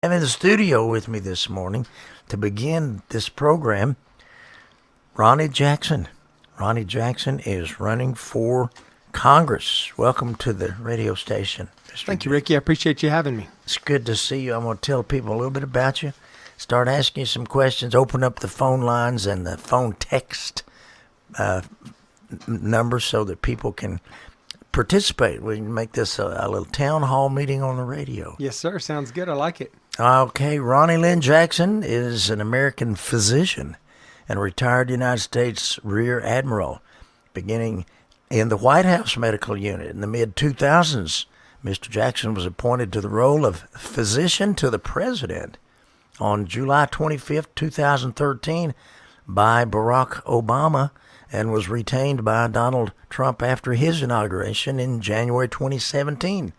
I'm in the studio with me this morning to begin this program, Ronny Jackson. Ronny Jackson is running for Congress. Welcome to the radio station, Mr. Thank you, Ricky. I appreciate you having me. It's good to see you. I'm going to tell people a little bit about you, start asking you some questions, open up the phone lines and the phone text numbers so that people can participate. We can make this a little town hall meeting on the radio. Yes, sir. Sounds good. I like it. Okay, Ronny Lynn Jackson is an American physician and a retired United States Rear Admiral, beginning in the White House Medical Unit in the mid-2000s. Mr. Jackson was appointed to the role of physician to the president on July 25, 2013 by Barack Obama and was retained by Donald Trump after his inauguration in January 2017.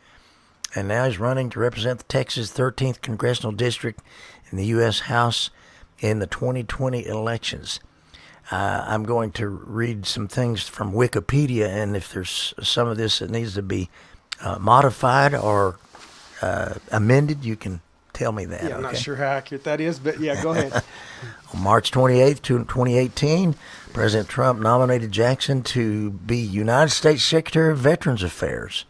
And now he's running to represent the Texas 13th Congressional District in the U.S. House in the 2020 elections. I'm going to read some things from Wikipedia, and if there's some of this that needs to be modified or amended, you can tell me that. Yeah, I'm not sure how accurate that is, but yeah, go ahead. On March 28, 2018, President Trump nominated Jackson to be United States Secretary of Veterans Affairs.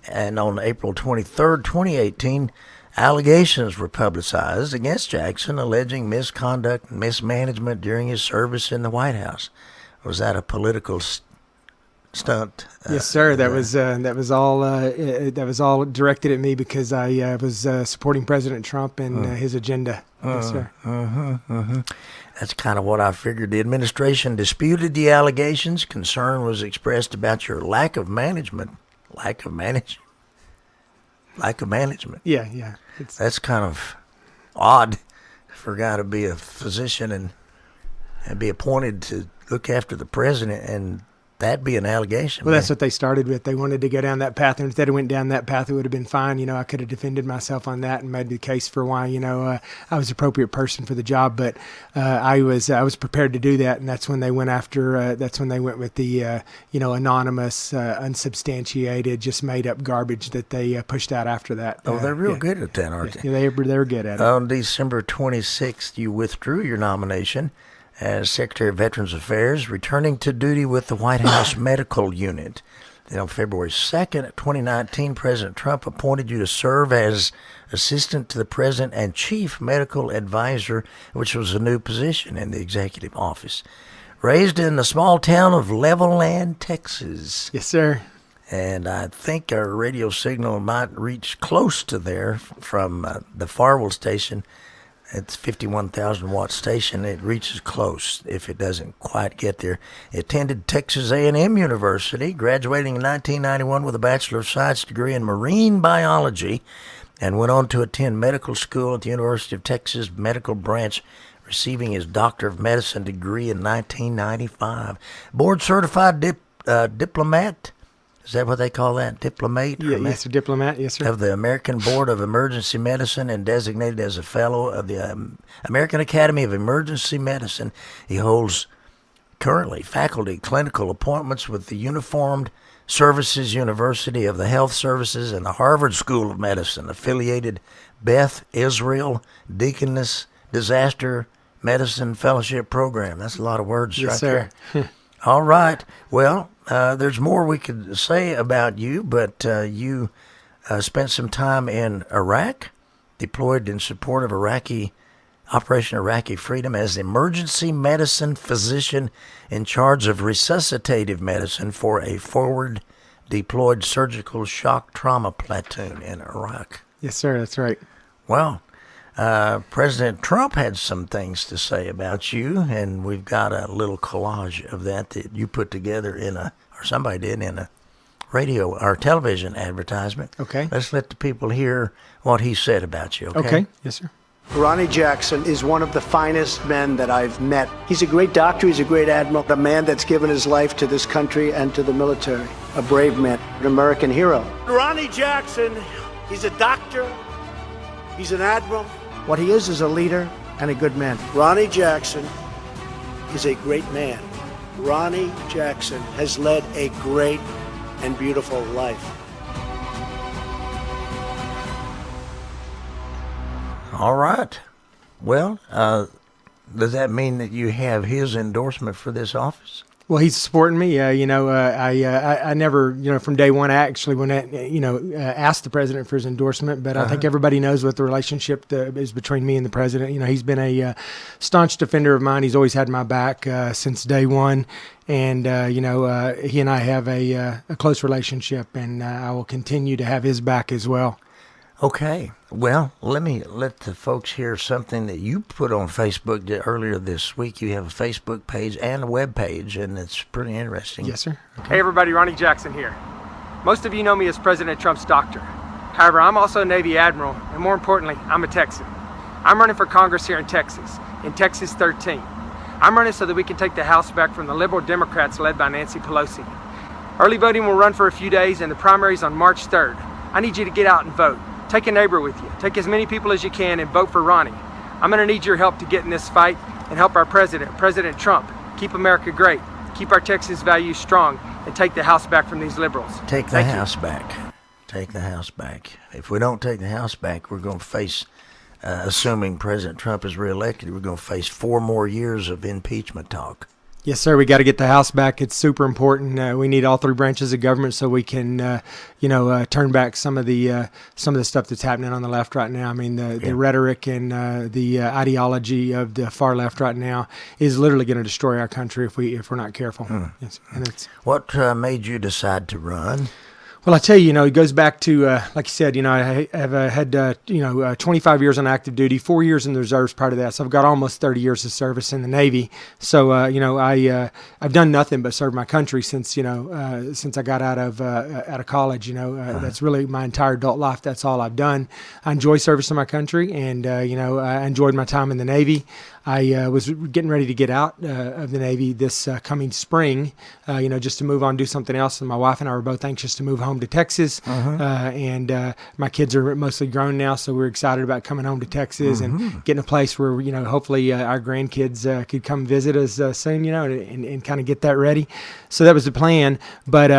And on April 23, 2018, allegations were publicized against Jackson alleging misconduct and mismanagement during his service in the White House. Was that a political stunt? Yes, sir. That was all directed at me because I was supporting President Trump and his agenda. Yes, sir. That's kind of what I figured. The administration disputed the allegations. Concern was expressed about your lack of management. Lack of management. Yeah. That's kind of odd for a guy to be a physician and be appointed to look after the president and that be an allegation. Well, that's what they started with. They wanted to go down that path, and instead of went down that path, it would have been fine. You know, I could have defended myself on that and made the case for why, I was the appropriate person for the job. But I was prepared to do that, and that's when they went after. That's when they went with the anonymous, unsubstantiated, just made up garbage that they pushed out after that. Oh, they're real good at that, aren't they? Yeah, they're good at it. On December 26th, you withdrew your nomination as Secretary of Veterans Affairs, returning to duty with the White House Medical Unit. Then on February 2nd, 2019, President Trump appointed you to serve as Assistant to the President and Chief Medical Advisor, which was a new position in the executive office. Raised in the small town of Levelland, Texas. Yes, sir. And I think our radio signal might reach close to there from the Farwell station. It's 51,000 watt station. It reaches close if it doesn't quite get there. He attended Texas A&M University, graduating in 1991 with a Bachelor of Science degree in marine biology, and went on to attend medical school at the University of Texas Medical Branch, receiving his Doctor of Medicine degree in 1995. Board certified diplomat. Is that what they call that? Diplomate? Yeah, yes, sir. Diplomat, yes, sir. Of the American Board of Emergency Medicine and designated as a fellow of the American Academy of Emergency Medicine. He holds currently faculty clinical appointments with the Uniformed Services University of the Health Services and the Harvard School of Medicine, affiliated Beth Israel Deaconess Disaster Medicine Fellowship Program. That's a lot of words yes, right sir. there. All right. Well, there's more we could say about you, but you spent some time in Iraq, deployed in support of Operation Iraqi Freedom as emergency medicine physician in charge of resuscitative medicine for a forward deployed surgical shock trauma platoon in Iraq. Yes, sir. That's right. Well, President Trump had some things to say about you, and we've got a little collage of that you put together or somebody did in a radio or television advertisement. Okay. Let's let the people hear what he said about you, okay? Okay. Yes, sir. Ronny Jackson is one of the finest men that I've met. He's a great doctor, he's a great admiral, a man that's given his life to this country and to the military. A brave man, an American hero. Ronny Jackson, he's a doctor, he's an admiral. What he is a leader and a good man. Ronny Jackson is a great man. Ronny Jackson has led a great and beautiful life. All right. Well, does that mean that you have his endorsement for this office? Well, he's supporting me. I never, from day one, I actually asked the president for his endorsement. But I think everybody knows what the relationship is between me and the president. He's been a staunch defender of mine. He's always had my back since day one. And, he and I have a close relationship, and I will continue to have his back as well. Okay. Well, let the folks hear something that you put on Facebook earlier this week. You have a Facebook page and a web page, and it's pretty interesting. Yes, sir. Hey everybody, Ronny Jackson here. Most of you know me as President Trump's doctor. However, I'm also a Navy Admiral, and more importantly, I'm a Texan. I'm running for Congress here in Texas 13. I'm running so that we can take the House back from the liberal Democrats led by Nancy Pelosi. Early voting will run for a few days, and the primary is on March 3rd. I need you to get out and vote. Take a neighbor with you. Take as many people as you can and vote for Ronny. I'm going to need your help to get in this fight and help our president, President Trump, keep America great, keep our Texas values strong, and take the House back from these liberals. Take the House back. Take the House back. If we don't take the House back, we're going to face, assuming President Trump is reelected, we're going to face 4 more years of impeachment talk. Yes, sir. We got to get the House back. It's super important. We need all 3 branches of government so we can, turn back some of the stuff that's happening on the left right now. I mean, the rhetoric and the ideology of the far left right now is literally going to destroy our country if we're not careful. Yes, and it's what made you decide to run? Well, I tell you, it goes back to, like you said, I have had, 25 years on active duty, 4 years in the reserves prior to that. So I've got almost 30 years of service in the Navy. So, I've done nothing but serve my country since I got out of college. That's really my entire adult life. That's all I've done. I enjoy servicing my country, and I enjoyed my time in the Navy. I was getting ready to get out of the Navy this coming spring, just to move on, do something else. And my wife and I were both anxious to move home to Texas. And my kids are mostly grown now, so we're excited about coming home to Texas and getting a place where, hopefully our grandkids could come visit us soon, and kind of get that ready. So that was the plan. But,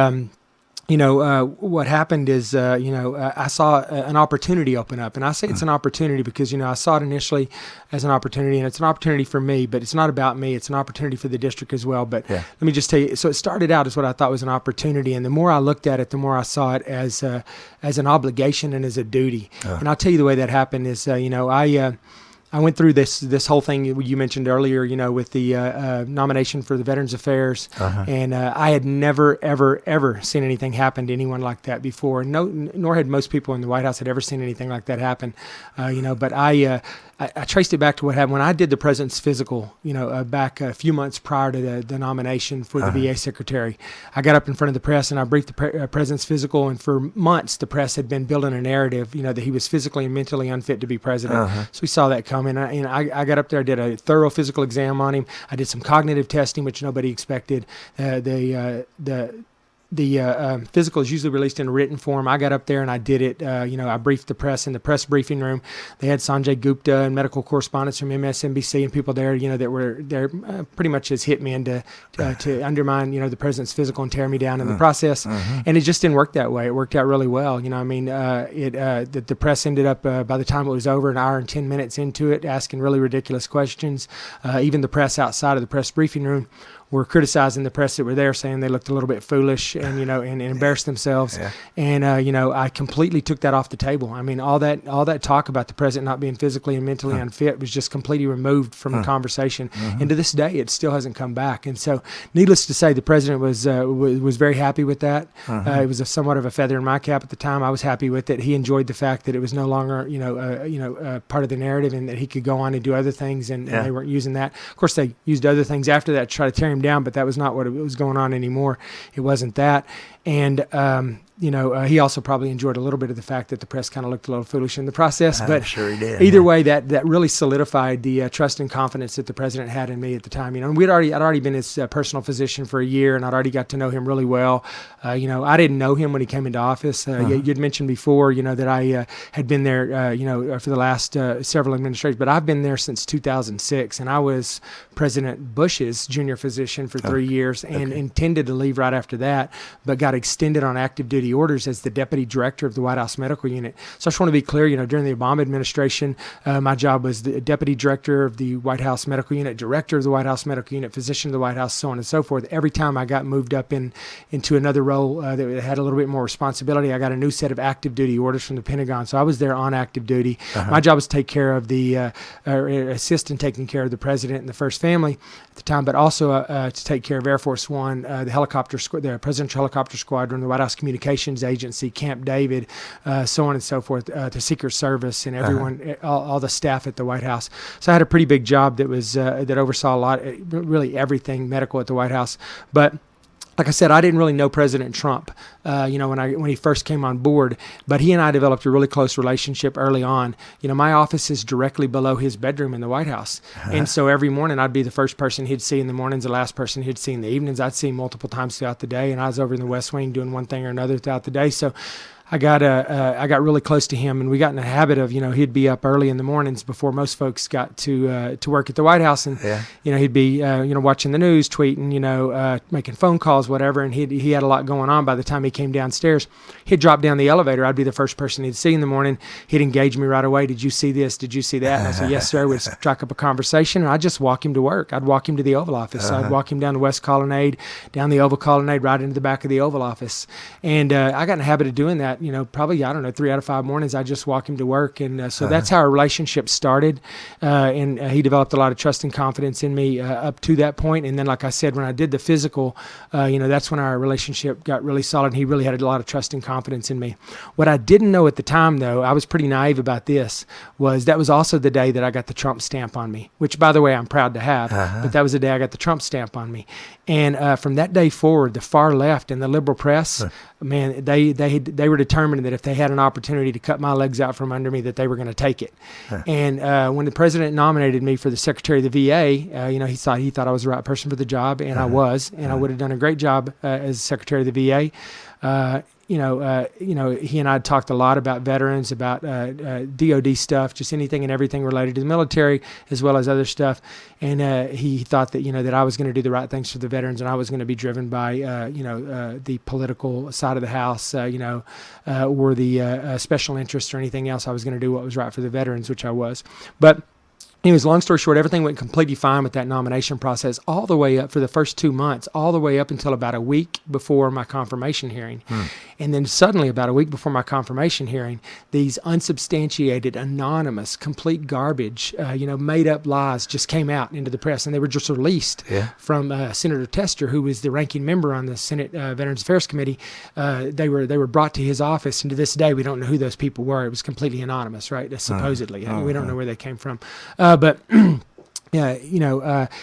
what happened is, I saw an opportunity open up. And I say it's an opportunity because, I saw it initially as an opportunity, and it's an opportunity for me, but it's not about me. It's an opportunity for the district as well. But let me just tell you, so it started out as what I thought was an opportunity. And the more I looked at it, the more I saw it as an obligation and as a duty. And I'll tell you the way that happened is, I went through this whole thing you mentioned earlier, with the nomination for the Veterans Affairs, and I had never, ever, ever seen anything happen to anyone like that before. Nor had most people in the White House had ever seen anything like that happen, But I traced it back to what happened when I did the president's physical, back a few months prior to the nomination for the VA secretary. I got up in front of the press and I briefed the president's physical, and for months the press had been building a narrative, that he was physically and mentally unfit to be president. So we saw that coming. I got up there, I did a thorough physical exam on him. I did some cognitive testing, which nobody expected. The physical is usually released in a written form. I got up there and I did it. I briefed the press in the press briefing room. They had Sanjay Gupta and medical correspondents from MSNBC and people there, that were there pretty much as hitmen to undermine, the president's physical and tear me down in the process. And it just didn't work that way. It worked out really well. The press ended up, by the time it was over, an hour and 10 minutes into it, asking really ridiculous questions. Even the press outside of the press briefing room were criticizing the press that were there, saying they looked a little bit foolish and and embarrassed themselves. And I completely took that off the table. I mean, all that talk about the president not being physically and mentally unfit was just completely removed from the conversation. And to this day, it still hasn't come back. And so, needless to say, the president was very happy with that. It was somewhat of a feather in my cap at the time. I was happy with it. He enjoyed the fact that it was no longer part of the narrative, and that he could go on and do other things, and they weren't using that. Of course, they used other things after that to try to tear him down, but that was not what was going on anymore. It wasn't that. And he also probably enjoyed a little bit of the fact that the press kind of looked a little foolish in the process. But I'm sure he did. Either way, that really solidified the trust and confidence that the president had in me at the time. And I'd already been his personal physician for a year, and I'd already got to know him really well. I didn't know him when he came into office. You'd mentioned before, that I had been there, for the last several administrations, but I've been there since 2006, and I was President Bush's junior physician for 3 years, and intended to leave right after that, but got extended on active duty duty orders as the deputy director of the White House Medical Unit. So I just want to be clear, during the Obama administration, my job was the deputy director of the White House Medical Unit, director of the White House Medical Unit, physician of the White House, so on and so forth. Every time I got moved up into another role that had a little bit more responsibility, I got a new set of active duty orders from the Pentagon. So I was there on active duty. My job was to take care of assist in taking care of the president and the first family at the time, but also to take care of Air Force One, the Presidential Helicopter Squadron, the White House Communications Agency, Camp David, so on and so forth, the Secret Service, and everyone, all the staff at the White House. So I had a pretty big job that was that oversaw a lot, really everything medical at the White House. But like I said, I didn't really know President Trump, when he first came on board, but he and I developed a really close relationship early on. My office is directly below his bedroom in the White House. And so every morning I'd be the first person he'd see in the mornings, the last person he'd see in the evenings. I'd see him multiple times throughout the day, and I was over in the West Wing doing one thing or another throughout the day. So I got really close to him, and we got in the habit of, he'd be up early in the mornings before most folks got to work at the White House, and he'd be watching the news, tweeting, making phone calls, whatever, and he had a lot going on. By the time he came downstairs, he'd drop down the elevator. I'd be the first person he'd see in the morning. He'd engage me right away. Did you see this? Did you see that? And I said, yes, sir. We'd strike up a conversation, and I'd just walk him to work. I'd walk him to the Oval Office. I'd walk him down the West Colonnade, down the Oval Colonnade, right into the back of the Oval Office, and I got in the habit of doing that. Probably, 3 out of 5 mornings, I just walk him to work. And so that's how our relationship started. And he developed a lot of trust and confidence in me up to that point. And then, like I said, when I did the physical, that's when our relationship got really solid. And he really had a lot of trust and confidence in me. What I didn't know at the time, though, I was pretty naive about this, was that was also the day that I got the Trump stamp on me, which, by the way, I'm proud to have. But that was the day I got the Trump stamp on me. And from that day forward, the far left and the liberal press, man, they were determined that if they had an opportunity to cut my legs out from under me, that they were going to take it. And when the president nominated me for the Secretary of the VA, he thought I was the right person for the job, and I was, and I would have done a great job as Secretary of the VA. He and I talked a lot about veterans, about DOD stuff, just anything and everything related to the military, as well as other stuff. And he thought that that I was going to do the right things for the veterans, and I was going to be driven by the political side of the House, or the special interests or anything else. I was going to do what was right for the veterans, which I was. But anyways, long story short, everything went completely fine with that nomination process all the way up for the first 2 months, all the way up until about a week before my confirmation hearing. And then suddenly, about a week before my confirmation hearing, these unsubstantiated, anonymous, complete garbage, made up lies just came out into the press, and they were just released from Senator Tester, who was the ranking member on the Senate Veterans Affairs Committee. They were brought to his office, and to this day, we don't know who those people were. It was completely anonymous, right? Supposedly. We don't know where they came from. But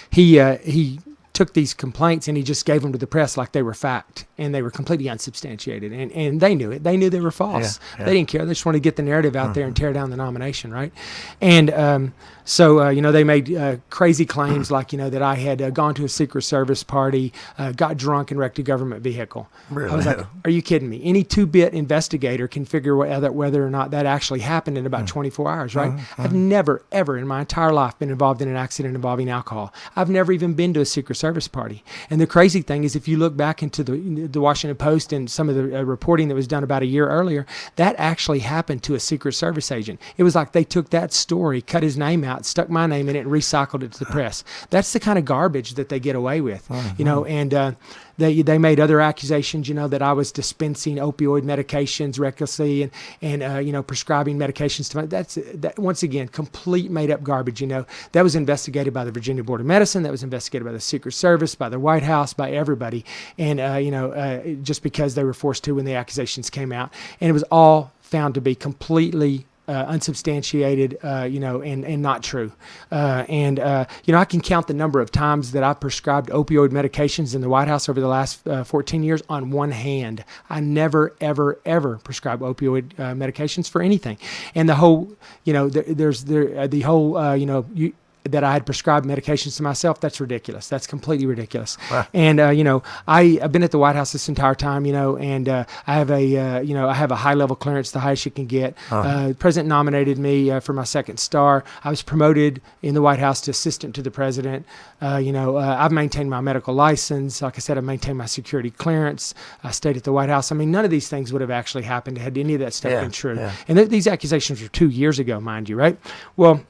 he took these complaints and he just gave them to the press like they were fact, and they were completely unsubstantiated, and they knew it. They knew they were false. They didn't care. They just wanted to get the narrative out there and tear down the nomination, right? And so they made crazy claims like that I had gone to a Secret Service party, got drunk, and wrecked a government vehicle. Really? I was like, are you kidding me? Any 2-bit investigator can figure whether or not that actually happened in about 24 hours, right? I've never, ever in my entire life been involved in an accident involving alcohol. I've never even been to a Secret Service party. And the crazy thing is, if you look back into the Washington Post and some of the reporting that was done about a year earlier, that actually happened to a Secret Service agent. It was like they took that story, cut his name out, stuck my name in it, and recycled it to the press. That's the kind of garbage that they get away with, and they made other accusations, that I was dispensing opioid medications recklessly and prescribing medications to that once again, complete made up garbage. That was investigated by the Virginia Board of Medicine, that was investigated by the Secret Service, by the White House, by everybody, and just because they were forced to when the accusations came out, and it was all found to be completely unsubstantiated, and not true. I can count the number of times that I've prescribed opioid medications in the White House over the last 14 years on one hand. I never, ever, ever prescribe opioid medications for anything. And the whole, that I had prescribed medications to myself. That's ridiculous. That's completely ridiculous. Wow. And I've been at the White House this entire time, and I have a high level clearance, the highest you can get. The president nominated me for my second star. I was promoted in the White House to assistant to the president. I've maintained my medical license. Like I said, I've maintained my security clearance. I stayed at the White House. I mean, none of these things would have actually happened had any of that stuff been true. Yeah. And these accusations were 2 years ago, mind you, right? Well,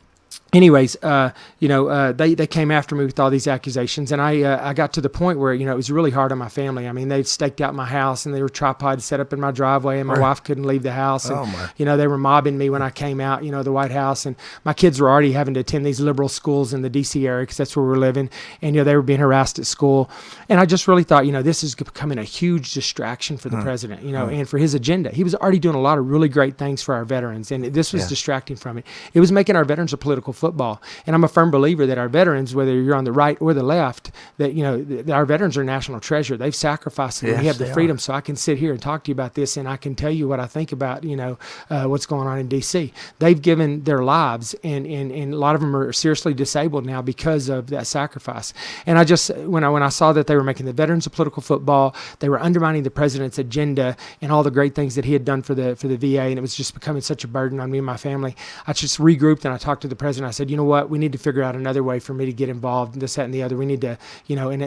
anyways, they came after me with all these accusations, and I got to the point where, it was really hard on my family. I mean, they staked out my house, and they were tripods set up in my driveway, and my wife couldn't leave the house. And, they were mobbing me when I came out, the White House, and my kids were already having to attend these liberal schools in the D.C. area because that's where we're living, and, they were being harassed at school. And I just really thought, this is becoming a huge distraction for the president, and for his agenda. He was already doing a lot of really great things for our veterans, and this was distracting from it. It was making our veterans a political football. And I'm a firm believer that our veterans, whether you're on the right or the left, that our veterans are national treasure. They've sacrificed, and we have the freedom. So I can sit here and talk to you about this, and I can tell you what I think about what's going on in D.C. They've given their lives, and a lot of them are seriously disabled now because of that sacrifice. And I just when I saw that they were making the veterans a political football, they were undermining the president's agenda and all the great things that he had done for the VA, and it was just becoming such a burden on me and my family. I just regrouped and I talked to the president. I said, you know what, we need to figure out another way for me to get involved, this, that, and the other. We need to,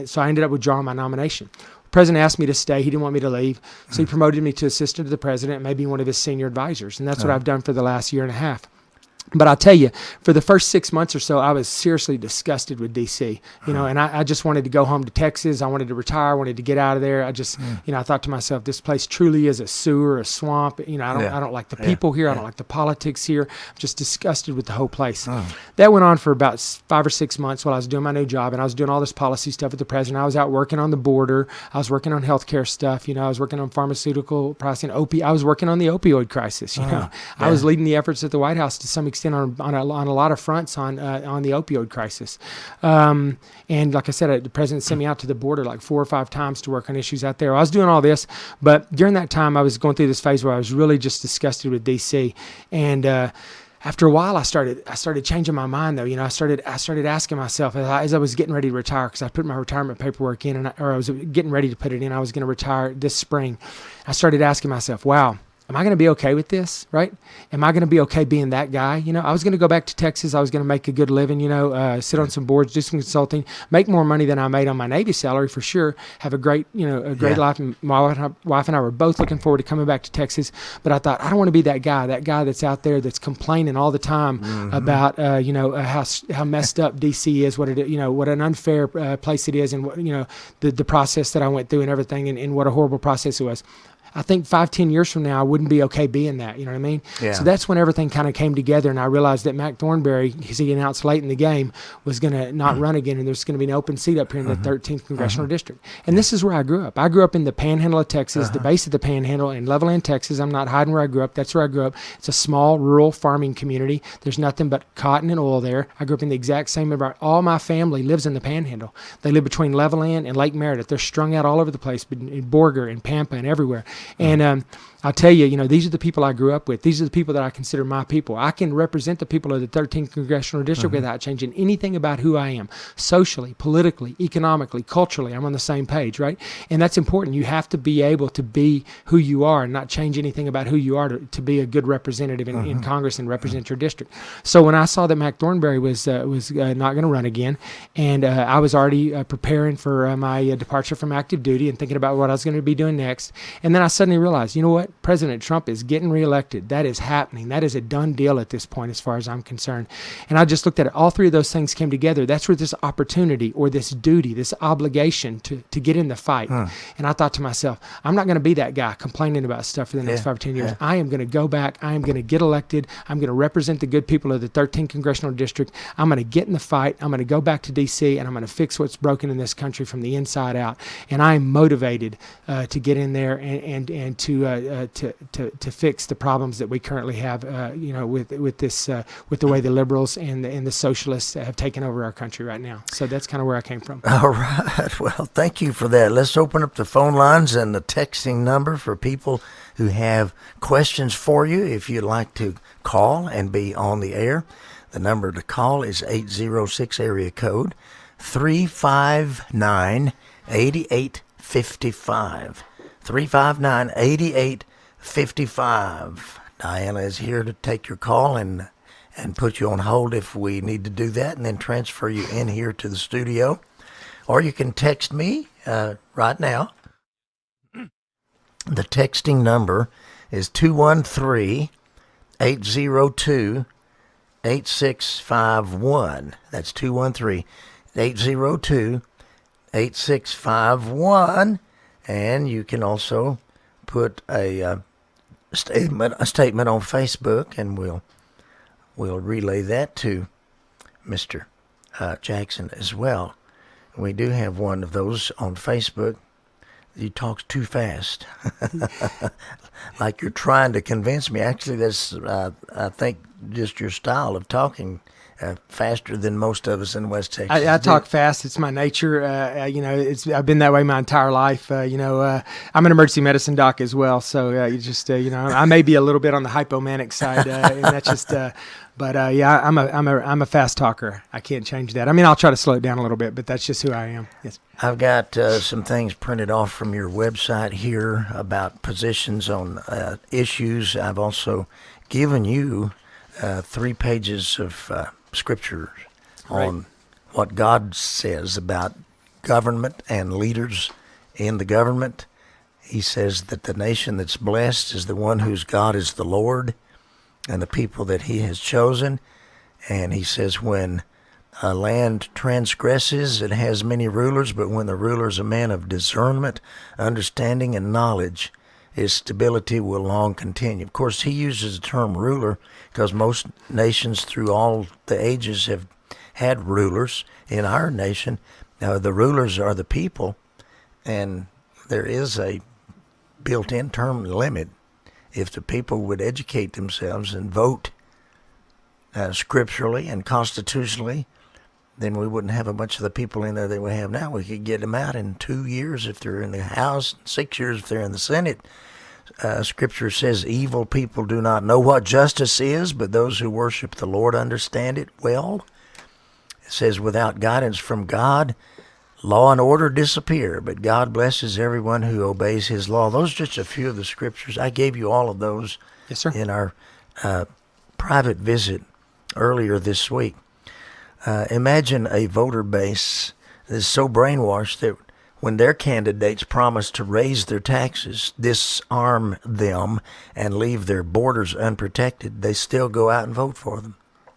so I ended up withdrawing my nomination. The president asked me to stay. He didn't want me to leave. So he promoted me to assistant to the president, maybe one of his senior advisors. And that's what I've done for the last year and a half. But I'll tell you, for the first 6 months or so, I was seriously disgusted with D.C., and I just wanted to go home to Texas. I wanted to retire. I wanted to get out of there. I just, I thought to myself, this place truly is a sewer, a swamp. I don't like the people here. I don't like the politics here. I'm just disgusted with the whole place. That went on for about 5 or 6 months while I was doing my new job, and I was doing all this policy stuff with the president. I was out working on the border. I was working on healthcare stuff. I was working on pharmaceutical pricing. I was working on the opioid crisis. I was leading the efforts at the White House to some extent on a lot of fronts on the opioid crisis. And like I said, the president sent me out to the border like 4 or 5 times to work on issues out there. I was doing all this, but during that time I was going through this phase where I was really just disgusted with DC. And after a while, I started changing my mind, though. I started asking myself as I was getting ready to retire, because I put my retirement paperwork in, or I was getting ready to put it in. I was going to retire this spring. I started asking myself, wow, am I going to be okay with this, right? Am I going to be okay being that guy? I was going to go back to Texas. I was going to make a good living, sit on some boards, do some consulting, make more money than I made on my Navy salary for sure, have a great life. And my wife and I were both looking forward to coming back to Texas. But I thought, I don't want to be that guy that's out there that's complaining all the time about, how messed up DC is, what an unfair place it is, and what, the process that I went through and everything, and what a horrible process it was. I think 5-10 years from now, I wouldn't be okay being that. You know what I mean? Yeah. So that's when everything kind of came together, and I realized that Mac Thornberry, as he announced late in the game, was going to not run again, and there's going to be an open seat up here in the 13th Congressional District. And this is where I grew up. I grew up in the Panhandle of Texas, the base of the Panhandle in Levelland, Texas. I'm not hiding where I grew up. That's where I grew up. It's a small rural farming community. There's nothing but cotton and oil there. I grew up in the exact same environment. All my family lives in the Panhandle. They live between Levelland and Lake Meredith. They're strung out all over the place, in Borger and Pampa and everywhere. And I'll tell you, these are the people I grew up with. These are the people that I consider my people. I can represent the people of the 13th Congressional District without changing anything about who I am. Socially, politically, economically, culturally, I'm on the same page, right? And that's important. You have to be able to be who you are and not change anything about who you are to be a good representative in Congress and represent your district. So when I saw that Mac Thornberry was not going to run again, and I was already preparing for my departure from active duty and thinking about what I was going to be doing next, and then I suddenly realized, you know what? President Trump is getting reelected. That is happening. That is a done deal at this point as far as I'm concerned. And I just looked at it. All three of those things came together. That's where this opportunity or this duty, this obligation to get in the fight. And I thought to myself, I'm not going to be that guy complaining about stuff for the next 5 or 10 years. I am going to go back. I am going to get elected. I'm going to represent the good people of the 13th Congressional District. I'm going to get in the fight. I'm going to go back to D.C. and I'm going to fix what's broken in this country from the inside out. And I am motivated to get in there and to fix the problems that we currently have, with the way the liberals and the socialists have taken over our country right now. So that's kind of where I came from. All right. Well, thank you for that. Let's open up the phone lines and the texting number for people who have questions for you. If you'd like to call and be on the air, The number to call is 806 area code 359-8855. 359-8855. Diana is here to take your call and put you on hold if we need to do that, and then transfer you in here to the studio. Or you can text me right now. The texting number is 213-802-8651. That's 213-802-8651. And you can also put a statement on Facebook, and we'll relay that to Mr. Jackson as well. We do have one of those on Facebook. You talk too fast. Like you're trying to convince me. Actually, that's, I think, just your style of talking faster than most of us in West Texas. I talk fast. It's my nature. I've been that way my entire life. I'm an emergency medicine doc as well. So I may be a little bit on the hypomanic side, and that's just. I'm a fast talker. I can't change that. I mean, I'll try to slow it down a little bit, but that's just who I am. Yes. I've got some things printed off from your website here about positions on issues. I've also given you 3 pages of scripture on what God says about government and leaders in the government. He says that the nation that's blessed is the one whose God is the Lord, and the people that he has chosen. And he says when a land transgresses, it has many rulers, but when the ruler is a man of discernment, understanding, and knowledge, his stability will long continue. Of course, he uses the term ruler because most nations through all the ages have had rulers. In our nation, the rulers are the people, and there is a built-in term limit. If the people would educate themselves and vote scripturally and constitutionally, then we wouldn't have a bunch of the people in there that we have now. We could get them out in 2 years if they're in the House, 6 years if they're in the Senate. Scripture says evil people do not know what justice is, but those who worship the Lord understand it well. It says without guidance from God, law and order disappear, but God blesses everyone who obeys his law. Those are just a few of the scriptures. I gave you all of those Yes, sir. in our private visit earlier this week. Imagine a voter base that is so brainwashed that when their candidates promise to raise their taxes, disarm them, and leave their borders unprotected, they still go out and vote for them.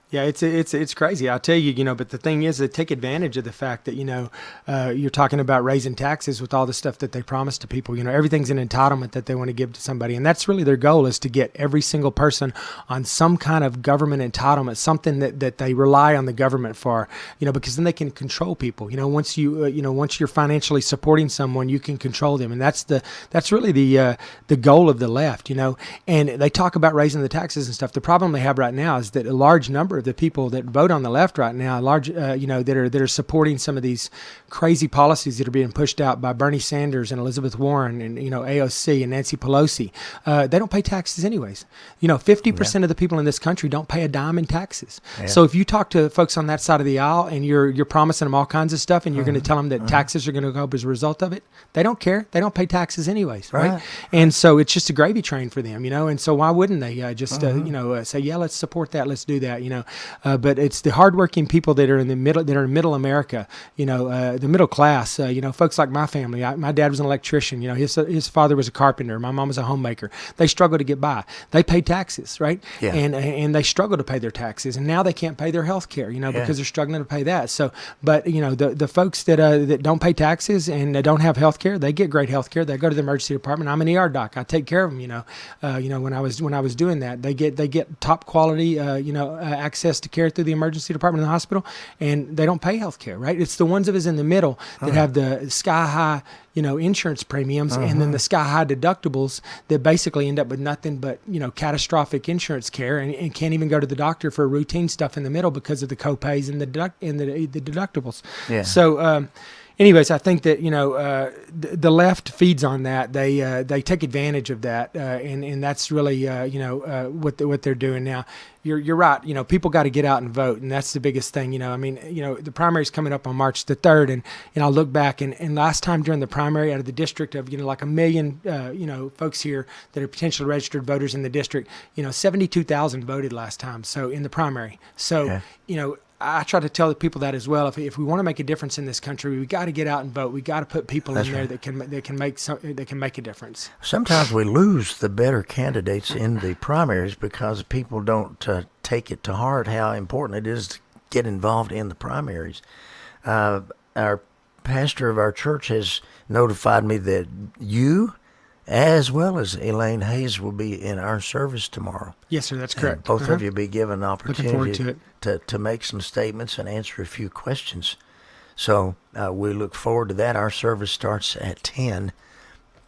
Yeah, it's crazy. I'll tell you, but the thing is, they take advantage of the fact that, you're talking about raising taxes with all the stuff that they promise to people. Everything's an entitlement that they want to give to somebody. And that's really their goal, is to get every single person on some kind of government entitlement, something that they rely on the government for, because then they can control people. Once you're financially supporting someone, you can control them. And that's really the goal of the left, and they talk about raising the taxes and stuff. The problem they have right now is that a large number of the people that vote on the left right now, that are supporting some of these crazy policies that are being pushed out by Bernie Sanders and Elizabeth Warren and AOC and Nancy Pelosi, they don't pay taxes anyways. 50% of the people in this country don't pay a dime in taxes. Yeah. So if you talk to folks on that side of the aisle and you're promising them all kinds of stuff and you're going to tell them that taxes are going to go up as a result of it, they don't care. They don't pay taxes anyways, right? And so it's just a gravy train for them, And so why wouldn't they say, yeah, let's support that, let's do that, But it's the hardworking people that are in the middle, that are in middle America, the middle class, folks like my family. My dad was an electrician, his father was a carpenter, my mom was a homemaker. They struggle to get by. They pay taxes, right? Yeah. And they struggle to pay their taxes, and now they can't pay their health care, because they're struggling to pay that. So, but the folks that don't pay taxes and don't have health care, they get great health care. They go to the emergency department. I'm an ER doc. I take care of them. When I was doing that, they get top quality, access to care through the emergency department in the hospital, and they don't pay health care, right? It's the ones of us in the middle that have the sky high, insurance premiums, and then the sky high deductibles that basically end up with nothing but, catastrophic insurance care, and can't even go to the doctor for routine stuff in the middle because of the copays and the deductibles. Yeah. So, anyways, I think that the left feeds on that. They take advantage of that, and that's really what they're doing now. You're right. People got to get out and vote, and that's the biggest thing. The primary's coming up on March the 3rd, and I look back and last time during the primary, out of the district of like 1 million folks here that are potentially registered voters in the district, 72,000 voted last time. So in the primary, I try to tell the people that as well. If we want to make a difference in this country, we got to get out and vote. We got to put people in there that can make a difference. Sometimes we lose the better candidates in the primaries because people don't take it to heart how important it is to get involved in the primaries. Our pastor of our church has notified me that you, as well as Elaine Hayes, will be in our service tomorrow. Yes, sir, that's correct. And both of you be given an opportunity to make some statements and answer a few questions. So we look forward to that. Our service starts at 10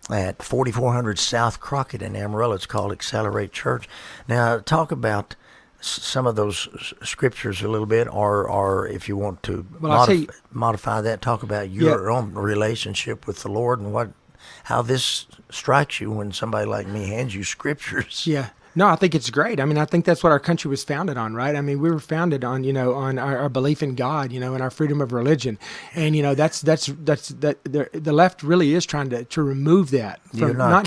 at 4400 South Crockett in Amarillo. It's called Accelerate Church. Now, talk about some of those scriptures a little bit, or if you want to modify that, talk about your own relationship with the Lord and how this strikes you when somebody like me hands you scriptures. Yeah. No, I think it's great. I mean, I think that's what our country was founded on, right? I mean, we were founded on, on our belief in God, and our freedom of religion. And, the left really is trying to remove that from not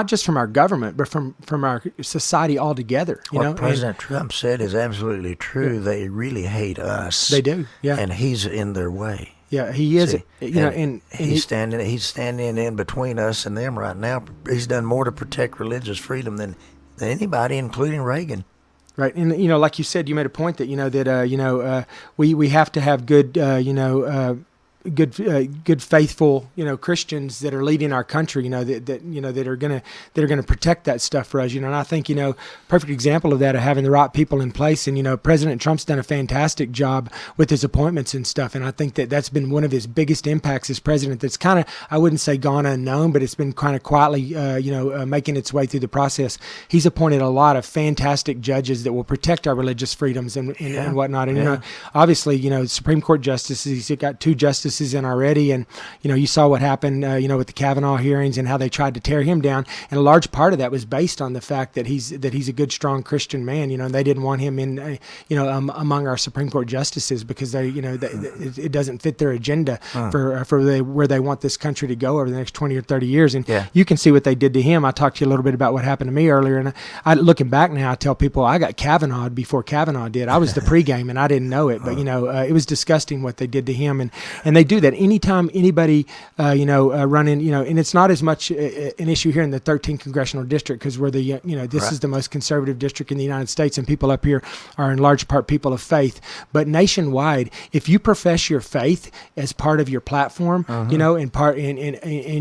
just from our government, but from our society altogether. What President Trump said is absolutely true. Yeah. They really hate us. They do. Yeah. And he's in their way. Yeah, he is. And he's standing in between us and them right now. He's done more to protect religious freedom than anybody, including Reagan. Right, and like you said, you made a point that we have to have good good faithful Christians that are leading our country that are gonna protect that stuff for us, and I think perfect example of that, of having the right people in place. And President Trump's done a fantastic job with his appointments and stuff, and I think that's been one of his biggest impacts as president. That's kind of, I wouldn't say gone unknown, but it's been kind of quietly making its way through the process. He's appointed a lot of fantastic judges that will protect our religious freedoms and whatnot. And obviously Supreme Court justices, he's got 2 justices in already, and you saw what happened with the Kavanaugh hearings and how they tried to tear him down, and a large part of that was based on the fact that he's a good, strong Christian man, and they didn't want him in among our Supreme Court justices because it doesn't fit their agenda for where they want this country to go over the next 20 or 30 years. And you can see what they did to him. I talked to you a little bit about what happened to me earlier, and I looking back now, I tell people I got Kavanaugh'd before Kavanaugh did. I was the pregame and I didn't know it, but it was disgusting what they did to him, and they do that anytime anybody running, and it's not as much an issue here in the 13th congressional district because we're the this is the most conservative district in the United States, and people up here are in large part people of faith. But nationwide, if you profess your faith as part of your platform, and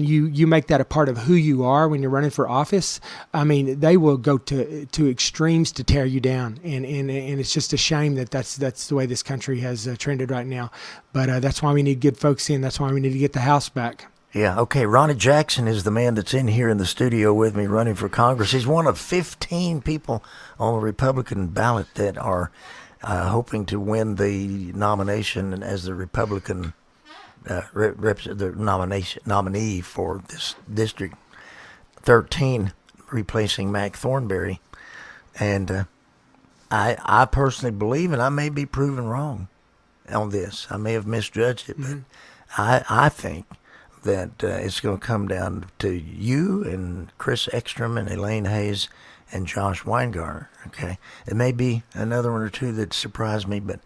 you make that a part of who you are when you're running for office, I mean, they will go to extremes to tear you down, and it's just a shame that that's the way this country has trended right now. But that's why we need good folks in. That's why we need to get the House back. Yeah, okay. Ronny Jackson is the man that's in here in the studio with me running for Congress. He's one of 15 people on the Republican ballot that are hoping to win the nomination as the Republican nominee for this District 13, replacing Mac Thornberry. And I personally believe, and I may be proven wrong on this, I may have misjudged it, but I think that it's going to come down to you and Chris Ekstrom and Elaine Hayes and Josh Weingarten. Okay, it may be another one or two that surprised me, but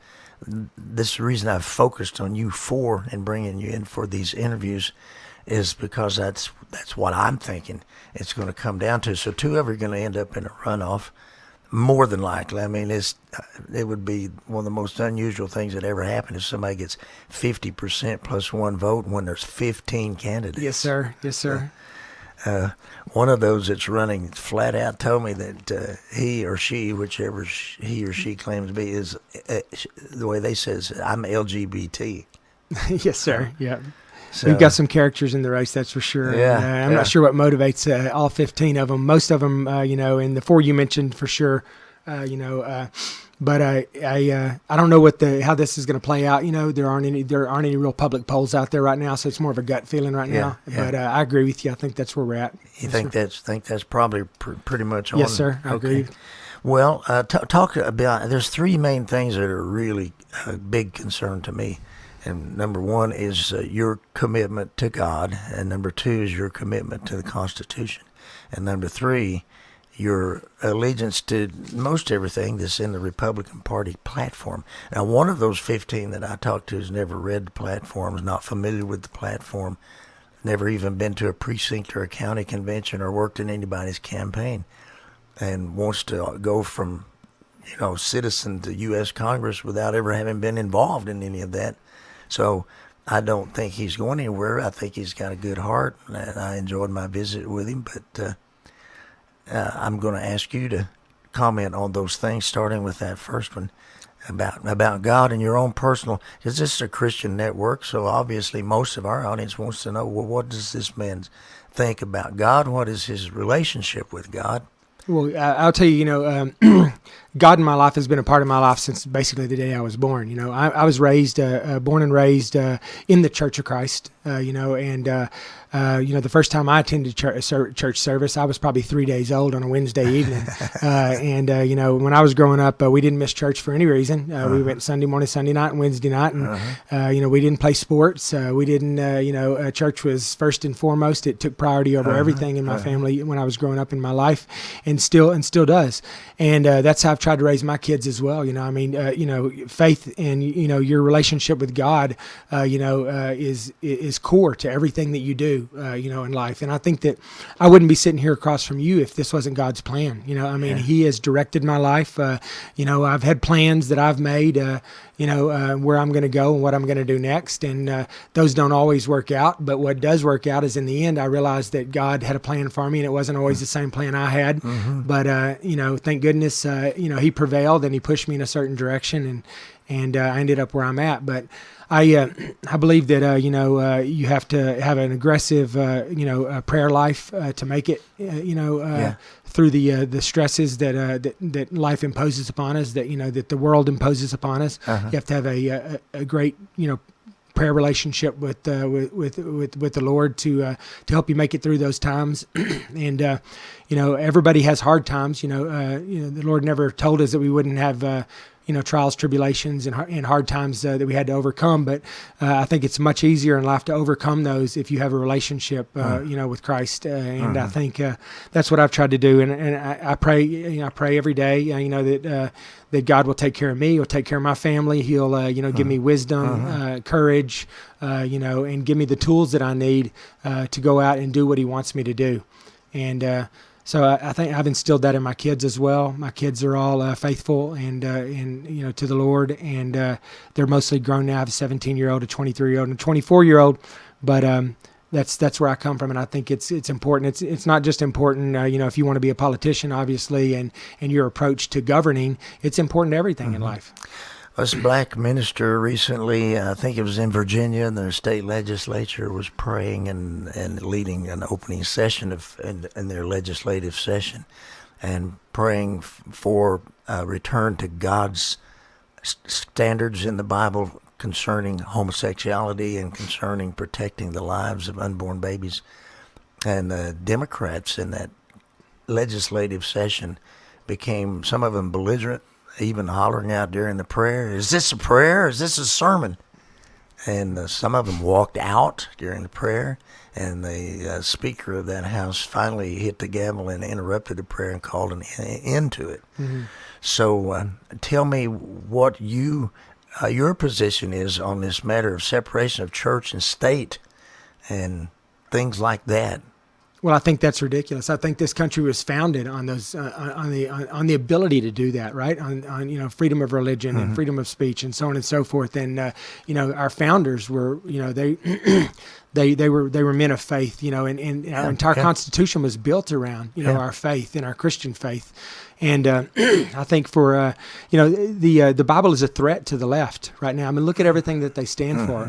this is the reason I've focused on you four and bringing you in for these interviews, is because that's what I'm thinking it's going to come down to. So 2 of you are going to end up in a runoff, more than likely. I mean, it would be one of the most unusual things that ever happened if somebody gets 50% plus 1 vote when there's 15 candidates. Yes, sir. Yes, sir. One of those that's running flat out told me that he or she, whichever he or she claims to be, is the way they says, I'm LGBT. Yes, sir. Yeah. So, we've got some characters in the race, that's for sure. Yeah, I'm not sure what motivates all 15 of them. Most of them, and the 4 you mentioned for sure, But I don't know how this is going to play out. There aren't any real public polls out there right now, so it's more of a gut feeling right now. Yeah. But I agree with you. I think that's where we're at. You think that's probably pretty much on? Yes, sir. I agree. Well, talk about. There's three main things that are really a big concern to me, and number one is your commitment to God, and number two is your commitment to the Constitution, and number three, your allegiance to most everything that's in the Republican Party platform. Now, one of those 15 that I talked to has never read the platform, is not familiar with the platform, never even been to a precinct or a county convention or worked in anybody's campaign, and wants to go from, citizen to U.S. Congress without ever having been involved in any of that. So I don't think he's going anywhere. I think he's got a good heart, and I enjoyed my visit with him, but I'm going to ask you to comment on those things, starting with that first one about God and your own personal, because this is a Christian network, so obviously most of our audience wants to know, well, what does this man think about God? What is his relationship with God? Well, I'll tell you, God in my life has been a part of my life since basically the day I was born. I was raised, born and raised in the Church of Christ, the first time I attended church service, I was probably 3 days old on a Wednesday evening. When I was growing up, we didn't miss church for any reason. We went Sunday morning, Sunday night, and Wednesday night. And, we didn't play sports. We didn't, church was first and foremost. It took priority over everything in my family when I was growing up in my life, and still does. And that's how I've tried to raise my kids as well. Faith and, your relationship with God, is core to everything that you do. In life. And I think that I wouldn't be sitting here across from you if this wasn't God's plan. He has directed my life. I've had plans that I've made, where I'm going to go and what I'm going to do next. And those don't always work out. But what does work out is in the end, I realized that God had a plan for me, and it wasn't always the same plan I had. But, thank goodness, he prevailed and he pushed me in a certain direction, and I ended up where I'm at. But I believe that you have to have an aggressive prayer life to make it through the stresses that life imposes upon us, that the world imposes upon us. You have to have a great prayer relationship with the Lord to help you make it through those times. And everybody has hard times. The Lord never told us that we wouldn't have trials, tribulations, and hard times that we had to overcome. But I think it's much easier in life to overcome those if you have a relationship, with Christ. And I think that's what I've tried to do. And I pray, I pray every day, that God will take care of me. He'll take care of my family. He'll, give me wisdom, courage, and give me the tools that I need to go out and do what He wants me to do. And so I think I've instilled that in my kids as well. My kids are all faithful and to the Lord, and they're mostly grown now. I have a 17-year-old, a 23-year-old, and a 24-year-old. But that's where I come from, and I think it's important. It's not just important, if you want to be a politician, obviously, and your approach to governing. It's important to everything in life. This black minister recently, I think it was in Virginia, and the state legislature was praying and leading an opening session in their legislative session, and praying for return to God's standards in the Bible concerning homosexuality and concerning protecting the lives of unborn babies. And the Democrats in that legislative session became, some of them belligerent, even hollering out during the prayer, "Is this a prayer? Is this a sermon?" And some of them walked out during the prayer, and the speaker of that house finally hit the gavel and interrupted the prayer and called an end to it. So tell me what your position is on this matter of separation of church and state and things like that. Well, I think that's ridiculous. I think this country was founded on those on the ability to do that, right? On freedom of religion and freedom of speech and so on and so forth. And our founders were they were men of faith, and our entire Constitution was built around our faith and our Christian faith. And I think for the Bible is a threat to the left right now. I mean, look at everything that they stand for.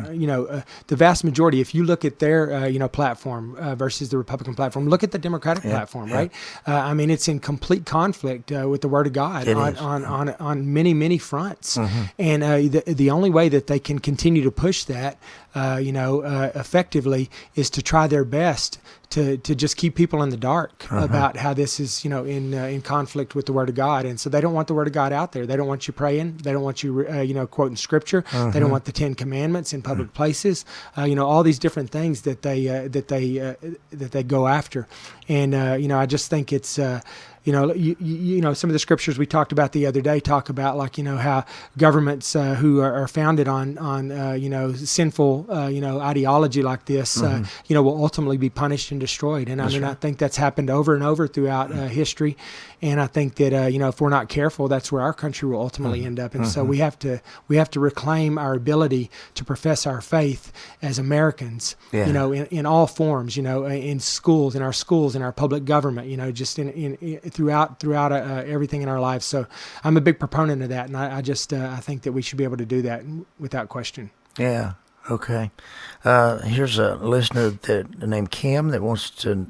The vast majority. If you look at their platform versus the Republican platform, look at the Democratic platform, right? I mean, it's in complete conflict with the Word of God on many fronts. And the only way that they can continue to push that, effectively, is to try their best to just keep people in the dark about how this is, in conflict with the Word of God. And so they don't want the Word of God out there. They don't want you praying. They don't want you, quoting Scripture. They don't want the 10 Commandments in public places. All these different things that they go after. And I just think it's some of the scriptures we talked about the other day talk about how governments who are founded on sinful ideology like this will ultimately be punished and destroyed. And I think that's happened over and over throughout history. And I think that if we're not careful, that's where our country will ultimately end up. And so we have to reclaim our ability to profess our faith as Americans. In all forms. In schools, in our public government. Just in throughout everything in our lives. So I'm a big proponent of that, and I think that we should be able to do that without question. Yeah. Okay. Here's a listener named Kim that wants to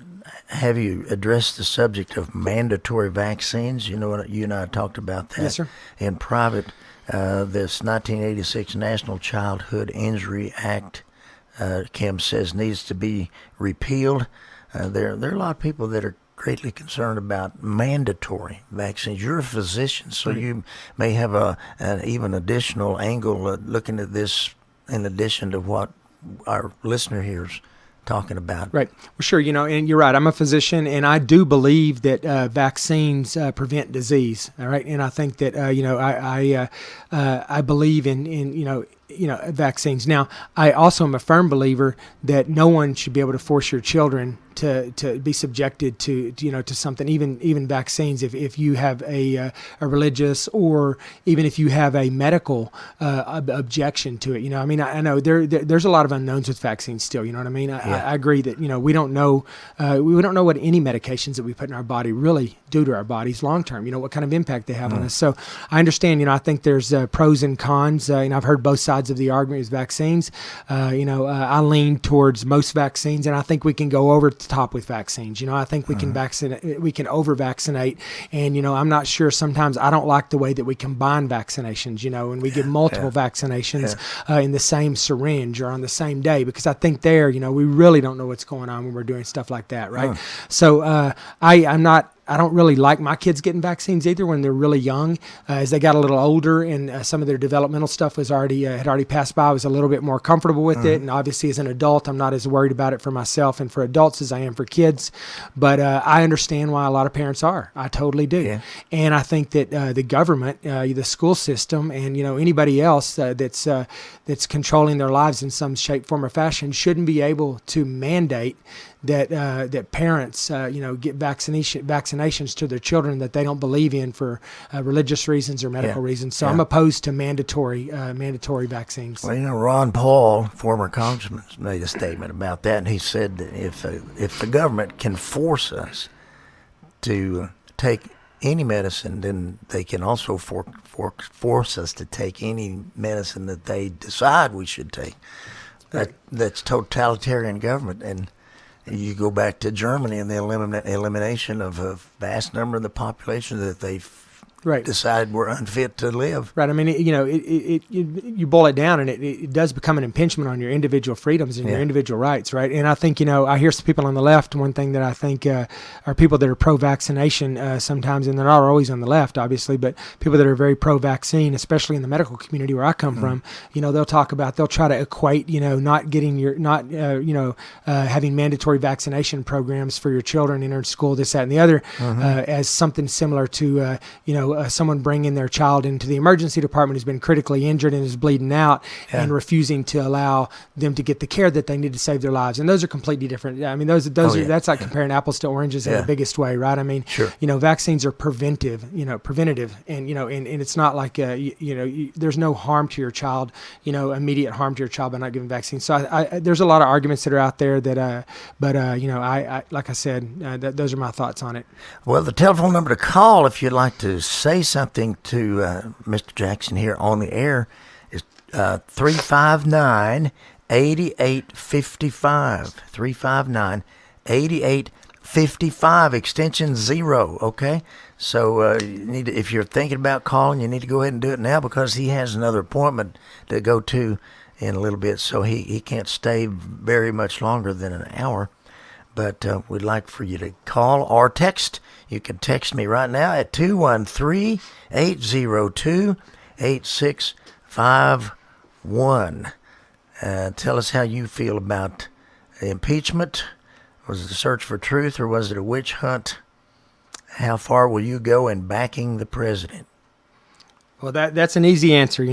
have you address the subject of mandatory vaccines. You and I talked about that. Yes, sir. In private. This 1986 National Childhood Injury Act, Kim says, needs to be repealed. There are a lot of people that are greatly concerned about mandatory vaccines. You're a physician, so you may have an even additional angle looking at this in addition to what our listener here is talking about. Right. Well, sure. And you're right. I'm a physician, and I do believe that vaccines prevent disease. All right. And I think that, I believe in vaccines. Now, I also am a firm believer that no one should be able to force your children to be subjected to something, even vaccines, if you have a religious or even if you have a medical objection to it. I know there's a lot of unknowns with vaccines still. You know what I mean? I agree that we don't know what any medications that we put in our body really do to our bodies long term. What kind of impact they have on us. So I understand. I think there's pros and cons. I've heard both sides of the argument with vaccines. I lean towards most vaccines, and I think we can go over the top with vaccines. I think we can vaccinate, we can over vaccinate. And, I'm not sure, sometimes I don't like the way that we combine vaccinations, and we give multiple vaccinations in the same syringe or on the same day, because I think we really don't know what's going on when we're doing stuff like that. Right. So I don't really like my kids getting vaccines either when they're really young. As they got a little older and some of their developmental stuff was had already passed by, I was a little bit more comfortable with it. And obviously, as an adult, I'm not as worried about it for myself and for adults as I am for kids. But I understand why a lot of parents are. I totally do. Yeah. And I think that the government, the school system, and anybody else that's controlling their lives in some shape, form, or fashion shouldn't be able to mandate that parents get vaccinations to their children that they don't believe in for religious reasons or medical reasons. So I'm opposed to mandatory vaccines. Well, Ron Paul, former congressman, made a statement about that, and he said that if the government can force us to take any medicine, then they can also force us to take any medicine that they decide we should take. That's totalitarian government. And you go back to Germany and the elimination of a vast number of the population that they decided were unfit to live. Right. I mean, you boil it down, and it does become an impingement on your individual freedoms and your individual rights. Right. And I think, I hear some people on the left, one thing that I think are people that are pro-vaccination sometimes, and they're not always on the left, obviously, but people that are very pro-vaccine, especially in the medical community where I come from, they'll try to equate, having mandatory vaccination programs for your children, enter school, this, that, and the other, as something similar to, someone bringing their child into the emergency department who's been critically injured and is bleeding out, and refusing to allow them to get the care that they need to save their lives. And those are completely different. I mean, that's like comparing apples to oranges in the biggest way, right? I mean, vaccines are preventative, and and it's not like there's no harm to your child, immediate harm to your child by not giving vaccines. So there's a lot of arguments that are out there that, I like I said, those are my thoughts on it. Well, the telephone number to call if you'd like to say something to Mr. Jackson here on the air is 359-8855. 359-8855, extension 0, okay? So if you're thinking about calling, you need to go ahead and do it now, because he has another appointment to go to in a little bit, so he can't stay very much longer than an hour. But we'd like for you to call or text. You can text me right now at 213-802-8651. Tell us how you feel about impeachment. Was it a search for truth, or was it a witch hunt? How far will you go in backing the president? Well, that's an easy answer.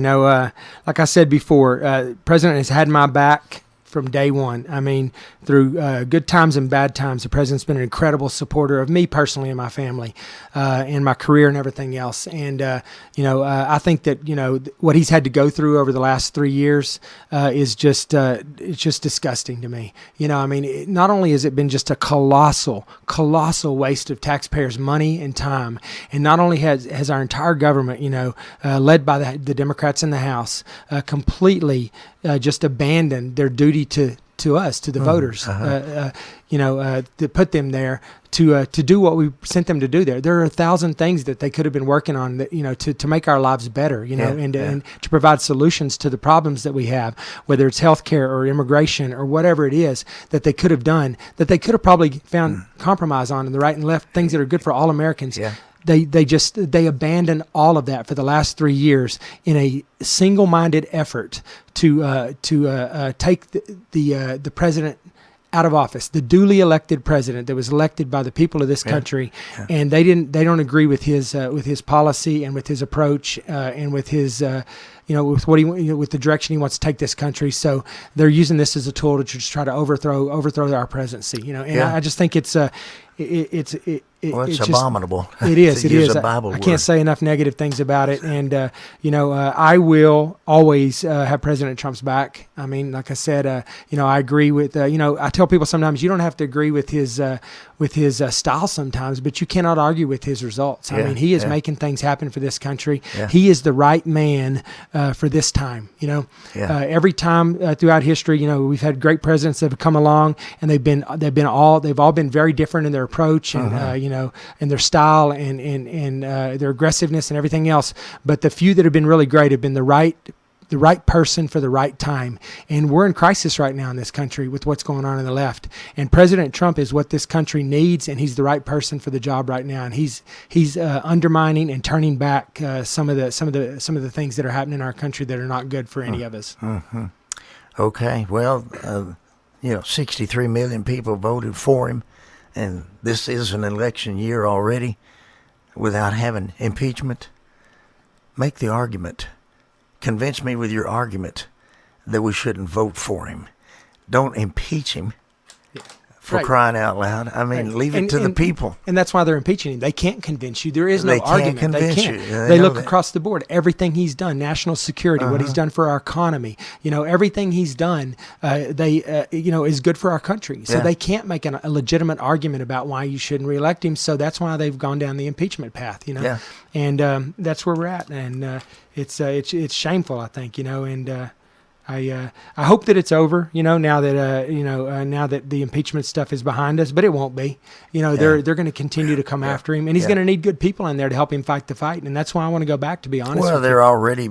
Like I said before, President has had my back from day one. I mean, through good times and bad times, the president's been an incredible supporter of me personally and my family, and my career and everything else. And I think that what he's had to go through over the last 3 years is just it's just disgusting to me. I mean, not only has it been just a colossal waste of taxpayers' money and time, and not only has our entire government, led by the Democrats in the House, completely just abandoned their duty to us, to the voters, to put them there to do what we sent them to do there. There are 1,000 things that they could have been working on that, to make our lives better, and to provide solutions to the problems that we have, whether it's healthcare or immigration or whatever it is that they could have done, that they could have probably found compromise on in the right and left, things that are good for all Americans. Yeah. They abandoned all of that for the last 3 years in a single-minded effort to take the president out of office, the duly elected president that was elected by the people of this country, and they don't agree with his policy and with his approach and with his with what with the direction he wants to take this country. So they're using this as a tool to just try to overthrow our presidency. And I just think it's abominable. It is. It is. I can't say enough negative things about it. And I will always have President Trump's back. I mean, like I said, I agree with. I tell people sometimes you don't have to agree with his style sometimes, but you cannot argue with his results. I mean, he is making things happen for this country. Yeah. He is the right man for this time. Every time throughout history, we've had great presidents that have come along, and they've all been very different in their approach and and their style and their aggressiveness and everything else. But the few that have been really great have been the right person for the right time. And we're in crisis right now in this country with what's going on the left. And President Trump is what this country needs, and he's the right person for the job right now. And he's undermining and turning back some of the things that are happening in our country that are not good for any of us. Mm-hmm. Okay, well, 63 million people voted for him, and this is an election year already without having impeachment. Make the argument. Convince me with your argument that we shouldn't vote for him. Don't impeach him for crying out loud. I mean, leave it to the people. And that's why they're impeaching him. They can't convince you. There is no argument. They can't. They look across the board. Everything he's done, national security, what he's done for our economy, everything he's done, is good for our country. So they can't make a legitimate argument about why you shouldn't reelect him. So that's why they've gone down the impeachment path. And that's where we're at. And it's shameful, I think. And I hope that it's over, now that the impeachment stuff is behind us, but it won't be. They're going to continue to come after him, and he's going to need good people in there to help him fight the fight, and that's why I want to go back, to be honest. Well, they're already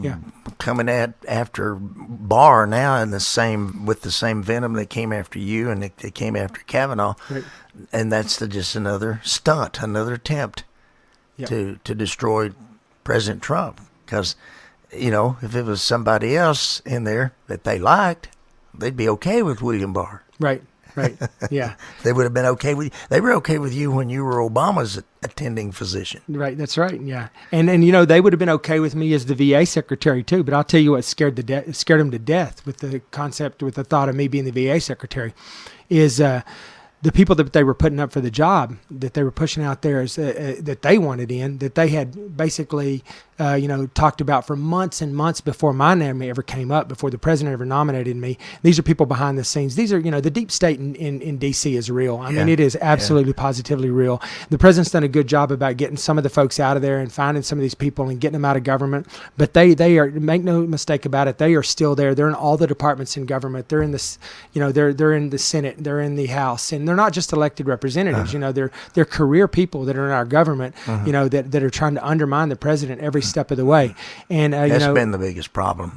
coming after Barr now with the same venom that came after you and they came after Kavanaugh, and that's just another stunt, another attempt to destroy President Trump, because if it was somebody else in there that they liked, they'd be okay with William Barr. Right. Right. Yeah. They would have been okay with you. They were okay with you when you were Obama's attending physician. Right. That's right. Yeah. And they would have been okay with me as the VA secretary too. But I'll tell you what scared them to death with the thought of me being the VA secretary, is the people that they were putting up for the job, that they were pushing out there, is that they wanted in, that they had basically, talked about for months and months before my name ever came up, before the president ever nominated me. These are people behind the scenes. These are, the deep state in D.C. is real. I mean, it is absolutely positively real. The president's done a good job about getting some of the folks out of there and finding some of these people and getting them out of government. But they are, make no mistake about it, they are still there. They're in all the departments in government. They're in this, they're in the Senate, they're in the House, and they're not just elected representatives. They're career people that are in our government. That are trying to undermine the president every step of the way. And that's been the biggest problem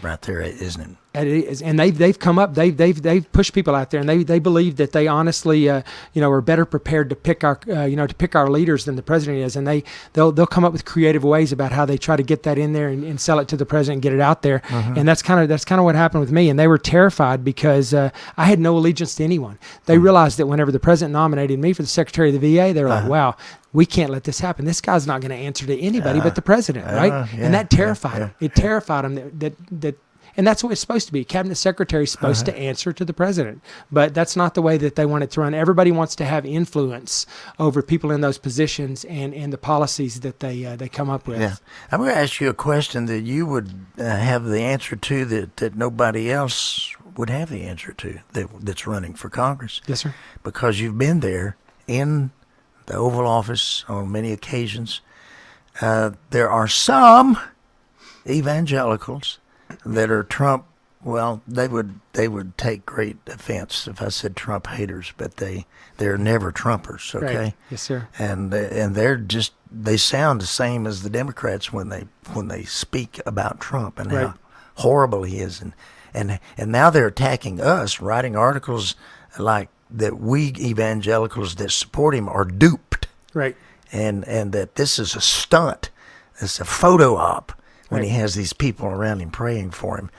right there, isn't it? It is, and they've come up. They've pushed people out there, and they believe that they honestly, are better prepared to pick our leaders than the president is, and they'll come up with creative ways about how they try to get that in there and sell it to the president and get it out there. And that's kind of what happened with me. And they were terrified because I had no allegiance to anyone. They realized that whenever the president nominated me for the secretary of the VA, they were like, "Wow, we can't let this happen. This guy's not going to answer to anybody but the president, right?" And that terrified him. It terrified him that. And that's what it's supposed to be. Cabinet secretary is supposed to answer to the president. But that's not the way that they want it to run. Everybody wants to have influence over people in those positions and the policies that they come up with. Yeah. I'm going to ask you a question that you would have the answer to that nobody else would have the answer to that's running for Congress. Yes, sir. Because you've been there in the Oval Office on many occasions. There are some evangelicals that are Trump. Well, they would take great offense if I said Trump haters, but they're never Trumpers, okay? Right. Yes, sir. And they sound the same as the Democrats when they speak about Trump and how horrible he is, and now they're attacking us, writing articles like that we evangelicals that support him are duped, right? And that this is a stunt, it's a photo op. When he has these people around him praying for him.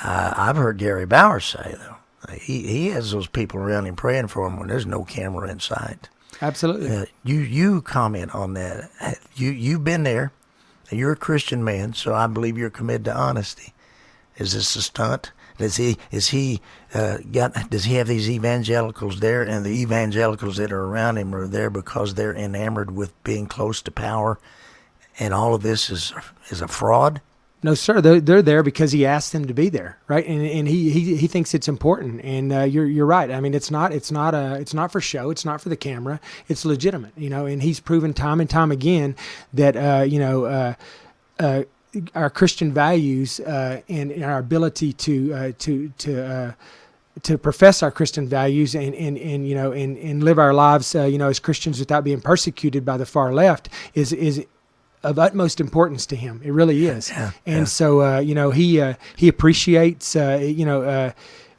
I've heard Gary Bauer say, though, he has those people around him praying for him when there's no camera inside. Absolutely. You comment on that. You've been there. You're a Christian man, so I believe you're committed to honesty. Is this a stunt? Does he have these evangelicals there, and the evangelicals that are around him are there because they're enamored with being close to power? And all of this is a fraud? No, sir. They're there because he asked them to be there, right? And he thinks it's important. And you're right. I mean, it's not for show. It's not for the camera. It's legitimate, And he's proven time and time again that our Christian values and our ability to profess our Christian values and live our lives as Christians without being persecuted by the far left is of utmost importance to him. It really is. So he appreciates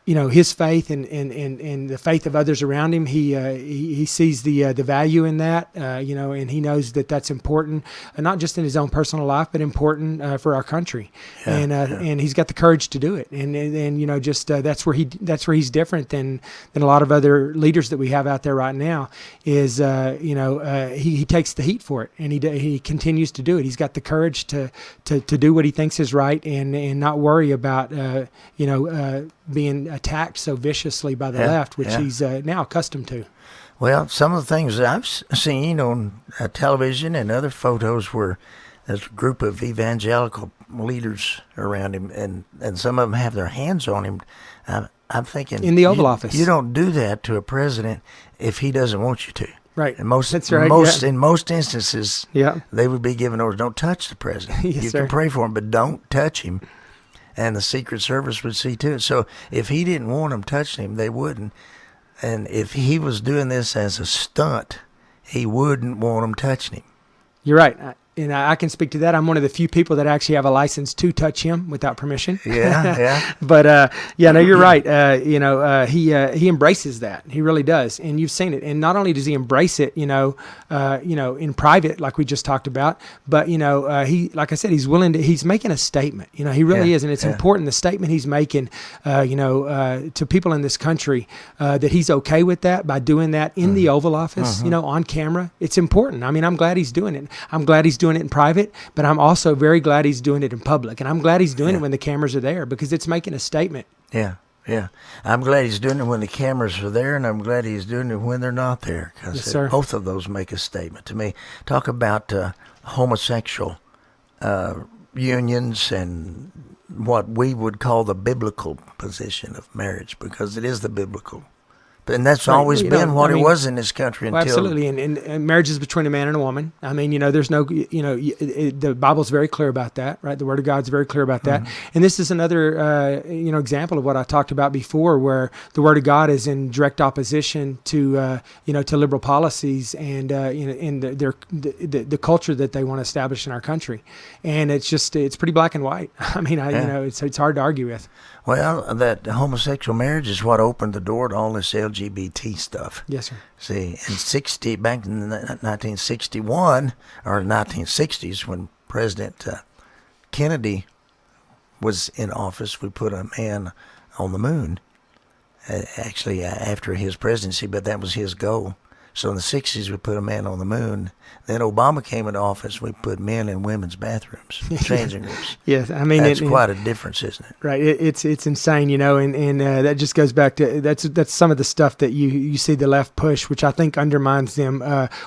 his faith and the faith of others around him. He sees the value in that, and he knows that that's important, not just in his own personal life, but important for our country. And he's got the courage to do it. And that's where he's different than a lot of other leaders that we have out there right now. Is he takes the heat for it, and he continues to do it. He's got the courage to do what he thinks is right, and not worry about being attacked so viciously by the left, which he's now accustomed to. Well, some of the things that I've seen on television and other photos where there's a group of evangelical leaders around him, and some of them have their hands on him. I'm thinking in the Oval Office, you don't do that to a president if he doesn't want you to. Right. And That's right. In most instances, they would be given orders: don't touch the president. You can pray for him, but don't touch him. And the Secret Service would see to it. So if he didn't want them touching him, they wouldn't. And if he was doing this as a stunt, he wouldn't want them touching him. You're right. and I can speak to that. I'm one of the few people that actually have a license to touch him without permission. Yeah. But yeah, no, you're right. He embraces that. He really does, and you've seen it. And not only does he embrace it, in private, like we just talked about, but he, like I said, he's willing to. He's making a statement. He really is, and it's important. The statement he's making, to people in this country, that he's okay with that by doing that in the Oval Office, on camera. It's important. I mean, I'm glad he's doing it. I'm glad he's doing it in private, but I'm also very glad he's doing it in public, and I'm glad he's doing it when the cameras are there, because it's making a statement. Yeah. I'm glad he's doing it when the cameras are there, and I'm glad he's doing it when they're not there, because both of those make a statement to me. Talk about homosexual unions and what we would call the biblical position of marriage, because it is the biblical. And that's always been what it was in this country until... Absolutely, and marriage is between a man and a woman. I mean, there's no, the Bible's very clear about that, right? The Word of God's very clear about that. And this is another, example of what I talked about before, where the Word of God is in direct opposition to, to liberal policies and, in the culture that they want to establish in our country. And it's pretty black and white. I mean, it's hard to argue with. Well, that homosexual marriage is what opened the door to all this LGBT stuff. Yes, sir. See, back in 1961 or 1960s, when President Kennedy was in office, we put a man on the moon. Actually, after his presidency, but that was his goal. So in the 60s, we put a man on the moon. Then Obama came into office. We put men in women's bathrooms, changing rooms. Yes, I mean that's quite a difference, isn't it? Right. It's insane, and that just goes back to that's some of the stuff that you see the left push, which I think undermines them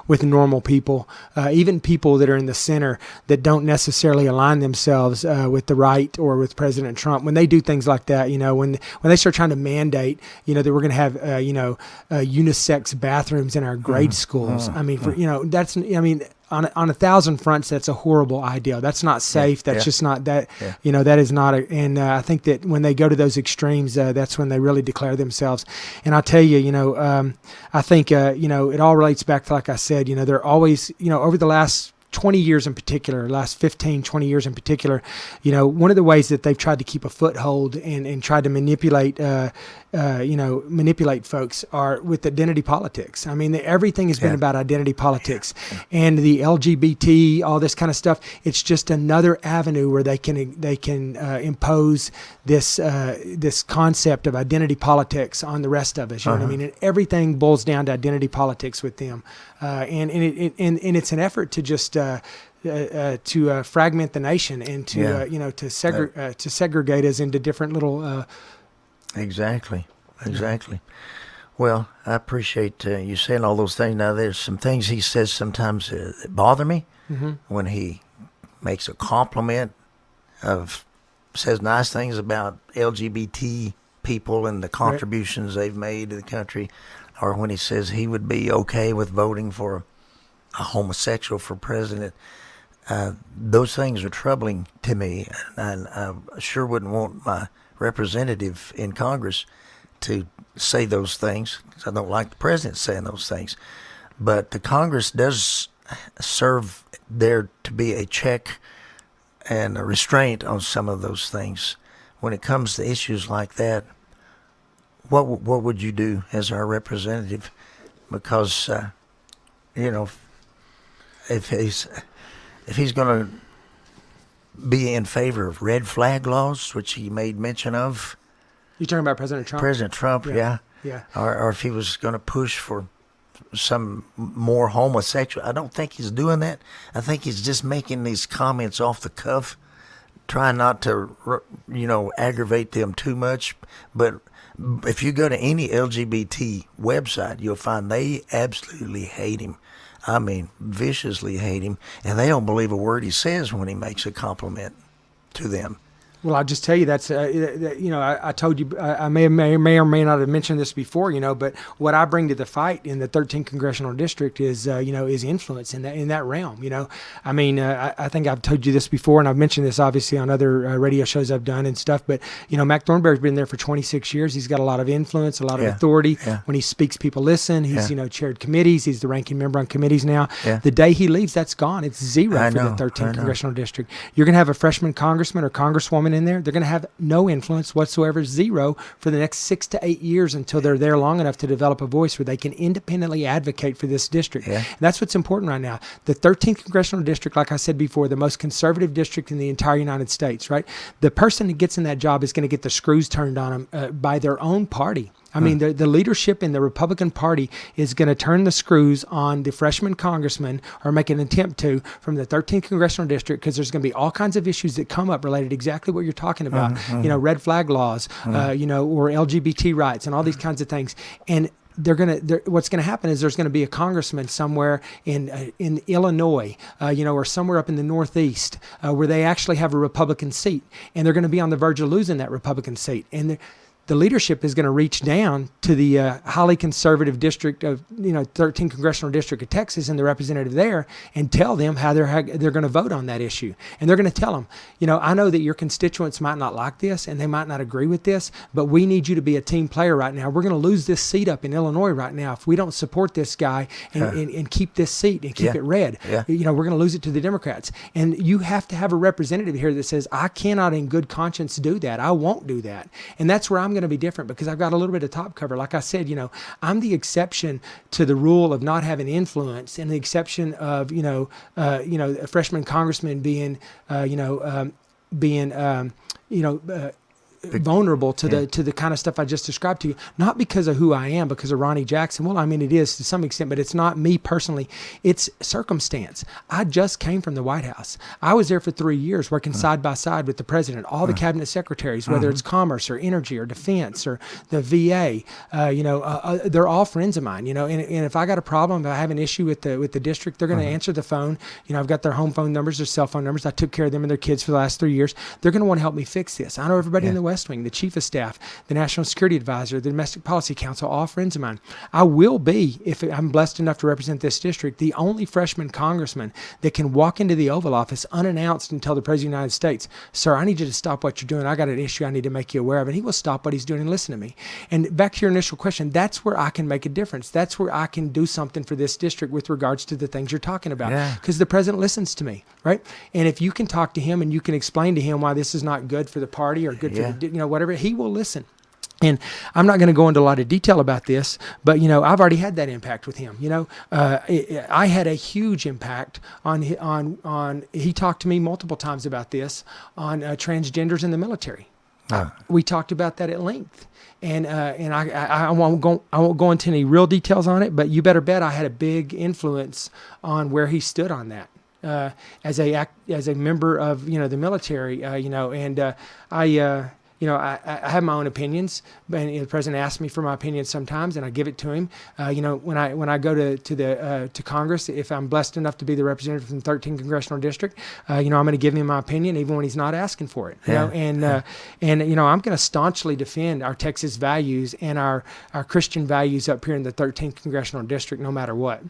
with normal people, even people that are in the center that don't necessarily align themselves with the right or with President Trump. When they do things like that, when they start trying to mandate, that we're going to have unisex bathrooms in our grade schools. I mean, that's on a thousand fronts, that's a horrible idea. That's not safe. That's just not that. That is not. And I think that when they go to those extremes, that's when they really declare themselves. And I'll tell you, I think it all relates back to, like I said, they're always, over the last 20 years in particular, last 15, 20 years in particular, one of the ways that they've tried to keep a foothold and tried to manipulate folks are with identity politics. I mean, everything has been about identity politics and the LGBT, all this kind of stuff. It's just another avenue where they can impose this concept of identity politics on the rest of us. You know what I mean? And everything boils down to identity politics with them, and it's an effort to just to fragment the nation and to to segregate us into different little. Exactly. Well, I appreciate you saying all those things. Now, there's some things he says sometimes that bother me when he makes a compliment says nice things about LGBT people and the contributions they've made to the country, or when he says he would be okay with voting for a homosexual for president. Those things are troubling to me, and I sure wouldn't want my representative in Congress to say those things, because I don't like the president saying those things. But the Congress does serve there to be a check and a restraint on some of those things. When it comes to issues like that, what would you do as our representative? Because if he's going to be in favor of red flag laws, which he made mention of. You're talking about President Trump? President Trump, yeah. Or if he was going to push for some more homosexual. I don't think he's doing that. I think he's just making these comments off the cuff, trying not to, aggravate them too much. But if you go to any LGBT website, you'll find they absolutely hate him. I mean, viciously hate him, and they don't believe a word he says when he makes a compliment to them. Well, I'll just tell you that's, I told you, I may or may not have mentioned this before, but what I bring to the fight in the 13th congressional district is, is influence in that realm. I mean, I think I've told you this before, and I've mentioned this obviously on other radio shows I've done and stuff. But Mac Thornberry's been there for 26 years. He's got a lot of influence, a lot of authority. Yeah. When he speaks, people listen. He's chaired committees. He's the ranking member on committees now. Yeah. The day he leaves, that's gone. It's zero for the 13th congressional district. You're going to have a freshman congressman or congresswoman in there. They're going to have no influence whatsoever, zero, for the next 6 to 8 years until they're there long enough to develop a voice where they can independently advocate for this district. Yeah. And that's what's important right now. The 13th congressional district, like I said before, the most conservative district in the entire United States, right? The person that gets in that job is going to get the screws turned on them by their own party. I mean, the leadership in the Republican Party is going to turn the screws on the freshman congressman, or make an attempt to, from the 13th congressional district, because there's going to be all kinds of issues that come up related to exactly what you're talking about, red flag laws, or LGBT rights and all these kinds of things. And what's going to happen is there's going to be a congressman somewhere in Illinois, or somewhere up in the Northeast, where they actually have a Republican seat, and they're going to be on the verge of losing that Republican seat. And the leadership is going to reach down to the highly conservative district of 13th congressional district of Texas and the representative there, and tell them how they're going to vote on that issue. And they're going to tell them, I know that your constituents might not like this and they might not agree with this, but we need you to be a team player right now. We're going to lose this seat up in Illinois right now if we don't support this guy and keep this seat and keep it red. Yeah. We're going to lose it to the Democrats. And you have to have a representative here that says, I cannot in good conscience do that. I won't do that. And that's where I'm going to be different, because I've got a little bit of top cover. Like I said, I'm the exception to the rule of not having influence, and the exception of a freshman congressman being vulnerable to the kind of stuff I just described to you, not because of who I am, because of Ronny Jackson. Well, I mean, it is to some extent, but it's not me personally. It's circumstance. I just came from the White House. I was there for 3 years working side by side with the president, all the cabinet secretaries, whether it's commerce or energy or defense or the VA, they're all friends of mine, and if I got a problem, if I have an issue with the district, they're going to answer the phone. I've got their home phone numbers, their cell phone numbers. I took care of them and their kids for the last 3 years. They're going to want to help me fix this. I know everybody in the West Wing, the chief of staff, the national security advisor, the domestic policy council, all friends of mine. I will be, if I'm blessed enough to represent this district, the only freshman congressman that can walk into the Oval Office unannounced and tell the President of the United States, sir, I need you to stop what you're doing. I got an issue I need to make you aware of. And he will stop what he's doing and listen to me. And back to your initial question, that's where I can make a difference. That's where I can do something for this district with regards to the things you're talking about. Because the president listens to me, right? And if you can talk to him and you can explain to him why this is not good for the party or good for the, whatever, he will listen. And I'm not going to go into a lot of detail about this, but, I've already had that impact with him. I had a huge impact on he talked to me multiple times about this, on transgenders in the military. We talked about that at length. And I won't go into any real details on it, but you better bet I had a big influence on where he stood on that. As a member of the military, I have my own opinions, and the president asks me for my opinion sometimes, and I give it to him. When I go to Congress, if I'm blessed enough to be the representative from the 13th congressional district, I'm going to give him my opinion even when he's not asking for it. I'm going to staunchly defend our Texas values and our Christian values up here in the 13th congressional district, no matter what.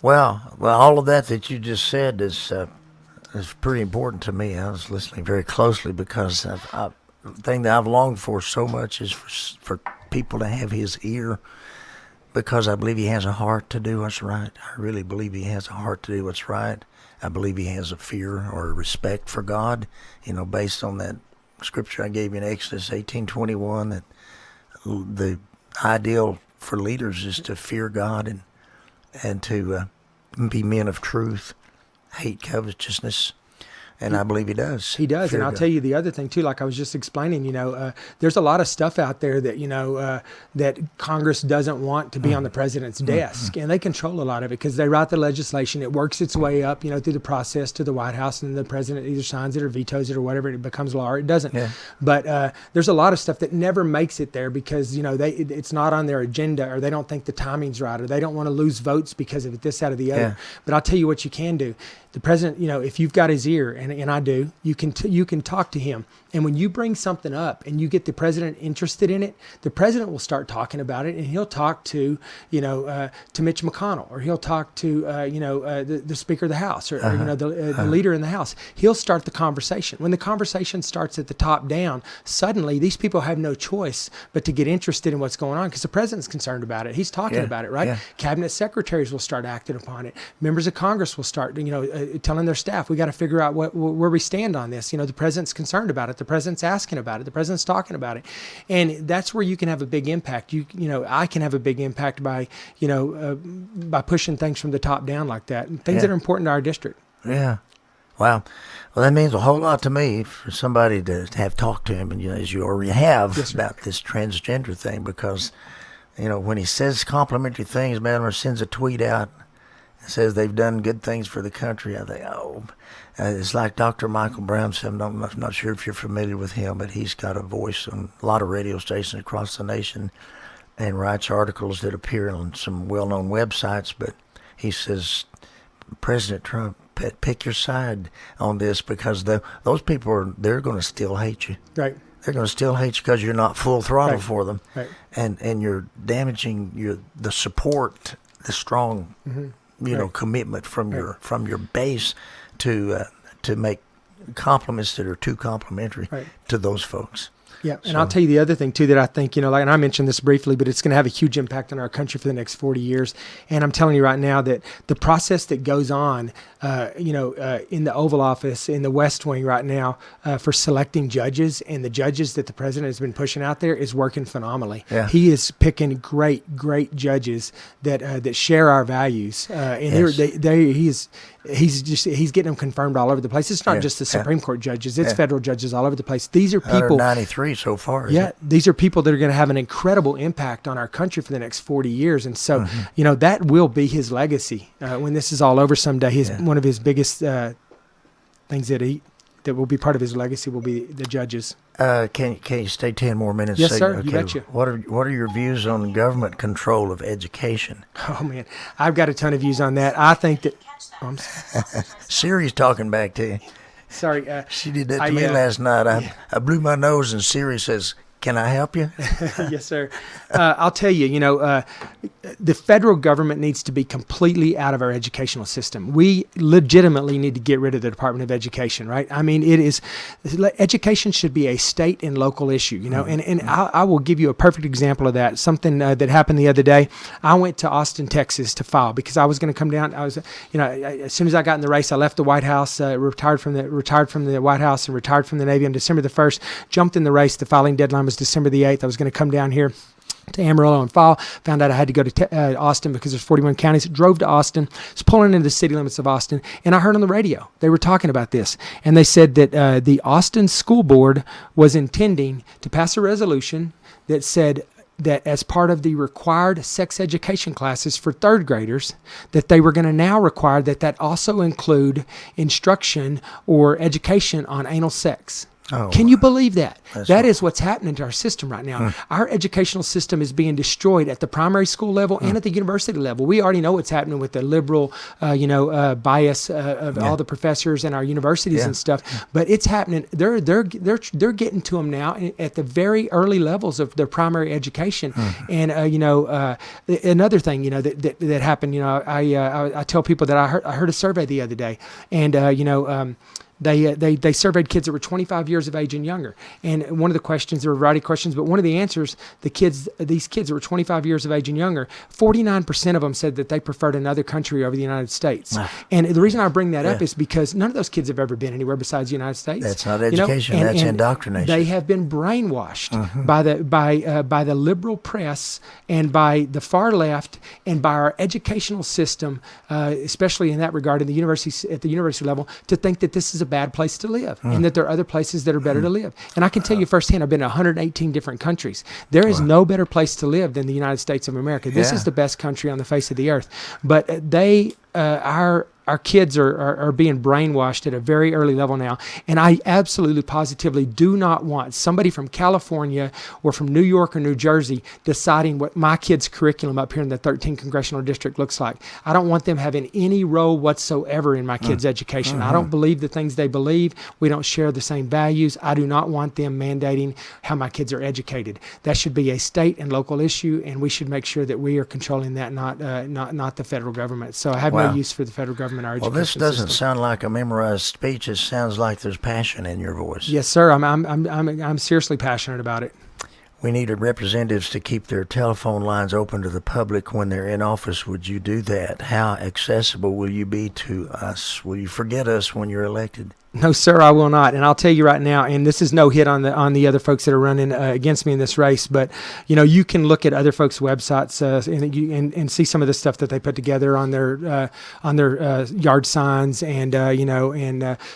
Well, all of that you just said is pretty important to me. I was listening very closely because the thing that I've longed for so much is for people to have his ear, because I believe he has a heart to do what's right. I really believe he has a heart to do what's right. I believe he has a fear or a respect for God, based on that scripture I gave you in Exodus 18:21, that the ideal for leaders is to fear God and to be men of truth, hate covetousness. And I believe he does. He does. And I'll tell you the other thing, too, like I was just explaining, there's a lot of stuff out there that, that Congress doesn't want to be on the president's desk. And they control a lot of it because they write the legislation. It works its way up, through the process to the White House, and the president either signs it or vetoes it or whatever, and it becomes law, or it doesn't. Yeah. But there's a lot of stuff that never makes it there because, it's not on their agenda, or they don't think the timing's right, or they don't want to lose votes because of it, this, that, or the other. Yeah. But I'll tell you what you can do. The president, if you've got his ear, and I do, you can talk to him And when you bring something up and you get the president interested in it, the president will start talking about it, and he'll talk to, to Mitch McConnell, or he'll talk to, the Speaker of the House, or the leader in the House. He'll start the conversation. When the conversation starts at the top down, suddenly these people have no choice but to get interested in what's going on, because the president's concerned about it. He's talking about it, right? Yeah. Cabinet secretaries will start acting upon it. Members of Congress will start, telling their staff, we got to figure out where we stand on this. The president's concerned about it. The president's asking about it. The president's talking about it. And that's where you can have a big impact. I can have a big impact by pushing things from the top down like that, and things that are important to our district. Yeah. Wow. Well, that means a whole lot to me for somebody to have talked to him, and as you already have, about this transgender thing, because, when he says complimentary things, man, or sends a tweet out and says they've done good things for the country, I think, it's like Dr. Michael Brown said. I'm not sure if you're familiar with him, but he's got a voice on a lot of radio stations across the nation and writes articles that appear on some well-known websites. But he says, President Trump, pick your side on this, because those people they're going to still hate you. Right. They're going to still hate you because you're not full throttle right. for them. Right. And you're damaging the support, the strong, commitment from your base to make compliments that are too complimentary to those folks. Yeah, and I'll tell you the other thing, too, that I think, and I mentioned this briefly, but it's going to have a huge impact on our country for the next 40 years. And I'm telling you right now that the process that goes on, in the Oval Office, in the West Wing right now, for selecting judges, and the judges that the president has been pushing out there, is working phenomenally. Yeah. He is picking great judges that share our values. He's getting them confirmed all over the place. It's not just the Supreme Court judges; it's federal judges all over the place. These are people. 193 so far. These are people that are going to have an incredible impact on our country for the next 40 years, and so that will be his legacy when this is all over someday. One of his biggest things that will be part of his legacy will be the judges. Can you stay 10 more minutes? Yes, sir. Okay. You betcha. What are your views on government control of education? Oh man, I've got a ton of views on that. I think that. Siri's talking back to you. Sorry. She did that to me last night. I blew my nose, and Siri says, "Can I help you?" Yes, sir. I'll tell you, the federal government needs to be completely out of our educational system. We legitimately need to get rid of the Department of Education, right? I mean, education should be a state and local issue, and I will give you a perfect example of that. Something that happened the other day. I went to Austin, Texas to file because I was going to come down. I was, as soon as I got in the race, I left the White House, retired from the White House and retired from the Navy on December the 1st, jumped in the race. The filing deadline was December the 8th. I was going to come down here to Amarillo and file. Found out I had to go to Austin because there's 41 counties. Drove to Austin. Was pulling into the city limits of Austin, and I heard on the radio they were talking about this, and they said that the Austin School Board was intending to pass a resolution that said that as part of the required sex education classes for third graders, that they were going to now require that also include instruction or education on anal sex. Oh, can you believe that? That is what's happening to our system right now. Our educational system is being destroyed at the primary school level and at the university level. We already know what's happening with the liberal, bias of all the professors in our universities and stuff. But it's happening. They're getting to them now at the very early levels of their primary education. And another thing that happened. I tell people that I heard a survey the other day, and They surveyed kids that were 25 years of age and younger. And one of the questions, there were a variety of questions, but one of the answers, these kids that were 25 years of age and younger, 49% of them said that they preferred another country over the United States. And the reason I bring that up is because none of those kids have ever been anywhere besides the United States. That's not education, that's indoctrination. They have been brainwashed by the liberal press and by the far left and by our educational system, especially in that regard at the university level, to think that this is a bad place to live and that there are other places that are better to live. And I can tell you firsthand, I've been to 118 different countries. There is no better place to live than the United States of America. This is the best country on the face of the earth. But our our kids are being brainwashed at a very early level now. And I absolutely positively do not want somebody from California or from New York or New Jersey deciding what my kids' curriculum up here in the 13th Congressional District looks like. I don't want them having any role whatsoever in my kids' education. I don't believe the things they believe. We don't share the same values. I do not want them mandating how my kids are educated. That should be a state and local issue, and we should make sure that we are controlling that, not the federal government. So I have no use for the federal government or education Well, this doesn't system. sound like a memorized speech. It sounds like there's passion in your voice. Yes, sir. I'm seriously passionate about it. We needed representatives to keep their telephone lines open to the public when they're in office. Would you do that? How accessible will you be to us? Will you forget us when you're elected? No, sir, I will not. And I'll tell you right now, and this is no hit on the other folks that are running against me in this race, but you can look at other folks' websites and see some of the stuff that they put together on their yard signs and